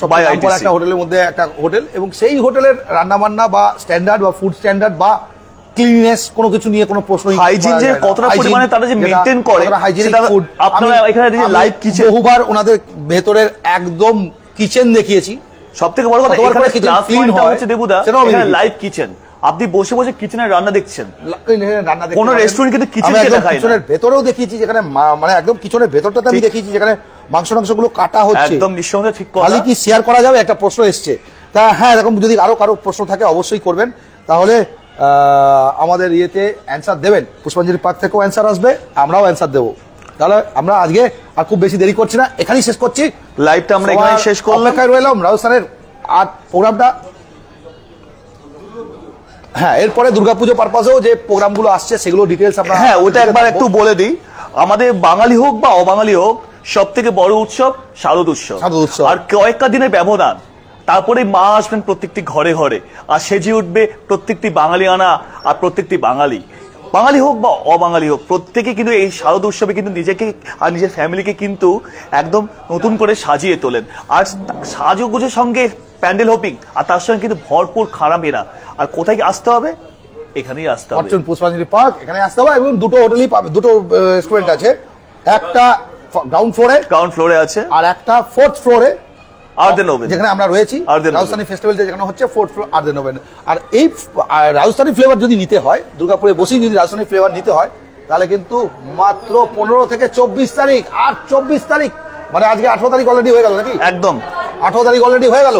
সবাই একটা হোটেলের মধ্যে একটা হোটেল, এবং সেই হোটেলের রান্নাবান্না বা স্ট্যান্ডার্ড বা ফুড স্ট্যান্ডার্ড বা ক্লিননেস কোনো কিছু নিয়ে কোনো প্রশ্ন, হাইজিন যে কতটা পরিমাণে তারা যে মেইনটেইন করে, হাইজিনিক ফুড। আপনারা এখানে যে লাইভ কিচেন, বহুবার ওনাদের ভেতরের একদম কিচেন দেখিয়েছি। সবথেকে বড় কথা এখানে ক্লাস পয়েন্টটা হচ্ছে দেবুদা, এখানে লাইভ কিচেন, আপনি বসে বসে কিচেনের রান্না দেখছেন। কোন রেস্টুরেন্ট কিন্তু কিচেনকে দেখায় না। কিচেনের ভেতরেও দেখিয়েছি, যেখানে মানে একদম কিচেনের ভেতরটাতে আমি দেখিয়েছি, যেখানে মাংসগুলো কাটা হচ্ছে। একদম নিঃসন্দেহে ঠিক কথা। খালি কি শেয়ার করা যাবে? একটা প্রশ্ন এসছে, তা হ্যাঁ, এরকম যদি আরো কারো প্রশ্ন থাকে অবশ্যই করবেন, তাহলে আমাদের ইয়েতে অ্যান্সার দেবেন। পুষ্পাঞ্জলি পার্ক থেকেও অ্যান্সার আসবে, আমরাও অ্যান্সার দেবো। তাহলে আমরা আজকে আর খুব বেশি দেরি করছি না, এখানেই শেষ করছি লাইভটা। আমরা এখানেই শেষ করলাম, অপেক্ষায় রইলাম রাজস্থানের আর প্রোগ্রামটা। হ্যাঁ, এরপরে দুর্গাপুজো পারপাসেও যে প্রোগ্রামগুলো আসছে সেগুলো ডিটেলস আমরা, হ্যাঁ ওটা একবার একটু বলে দিই। আমাদের বাঙালি হোক বা অবাঙালি হোক, সব থেকে বড় উৎসব শারদ উৎসব। আর কয়েকটা দিনের ব্যবধান, তারপরে মা আসবেন প্রত্যেকটি ঘরে ঘরে, আর সেজে উঠবে প্রত্যেকটি বাঙালিয়ানা আর প্রত্যেকটি বাঙালি, বাঙালি হোক বা অবাঙালি হোক, প্রত্যেকে কিন্তু এই শারদ উৎসবে কিন্তু নিজেকে আর নিজের ফ্যামিলিকে কিন্তু একদম নতুন করে সাজিয়ে তোলেন। আর সাজুগুজের সঙ্গে প্যান্ডেল হোপিং, আর তার সঙ্গে কিন্তু ভরপুর খারাপেরা। আর কোথায় আসতে হবে? এখানেই আসতে হবে, ফরচুন পুষ্পাঞ্জলি পার্ক, এখানে আসতে হবে। এবং দুটো হোটেলই পাবে, দুটো রেস্টুরেন্ট আছে, একটা গ্রাউন্ড ফ্লোরে আছে, আর একটা ফোর্থ ফ্লোরে আর্দেন ওভেন, যেখানে আমরা রয়েছি। রাজস্থানী ফেস্টিভ্যাল যেখানে হচ্ছে ফোর্থ ফ্লোর আর্দেন ওভেন। আর এই রাজস্থানী ফ্লেভার যদি নিতে হয়, দুর্গাপুরে বসেই যদি রাজস্থানী ফ্লেভার নিতে হয়, তাহলে কিন্তু মাত্র 15 থেকে 24 তারিখ। আর 24 তারিখ মানে আজকে 18 তারিখ অলরেডি হয়ে গেল নাকি? একদম 18 তারিখ অলরেডি হয়ে গেল।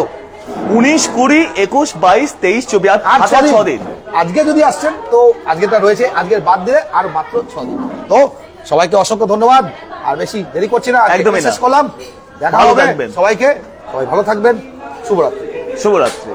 19, 20, 21, 22, 23, 24 আর 6 দিন। আজকে যদি আসছেন তো আজকেটা রয়েছে, আজকের বাদ দিলে আর মাত্র 6 দিন। তো সবাইকে অসংখ্য ধন্যবাদ, আর বেশি দেরি করছি না, একদমই শেষ করলাম। দেখা হবে সবাইকে, সবাই ভালো থাকবেন। শুভরাত্রি।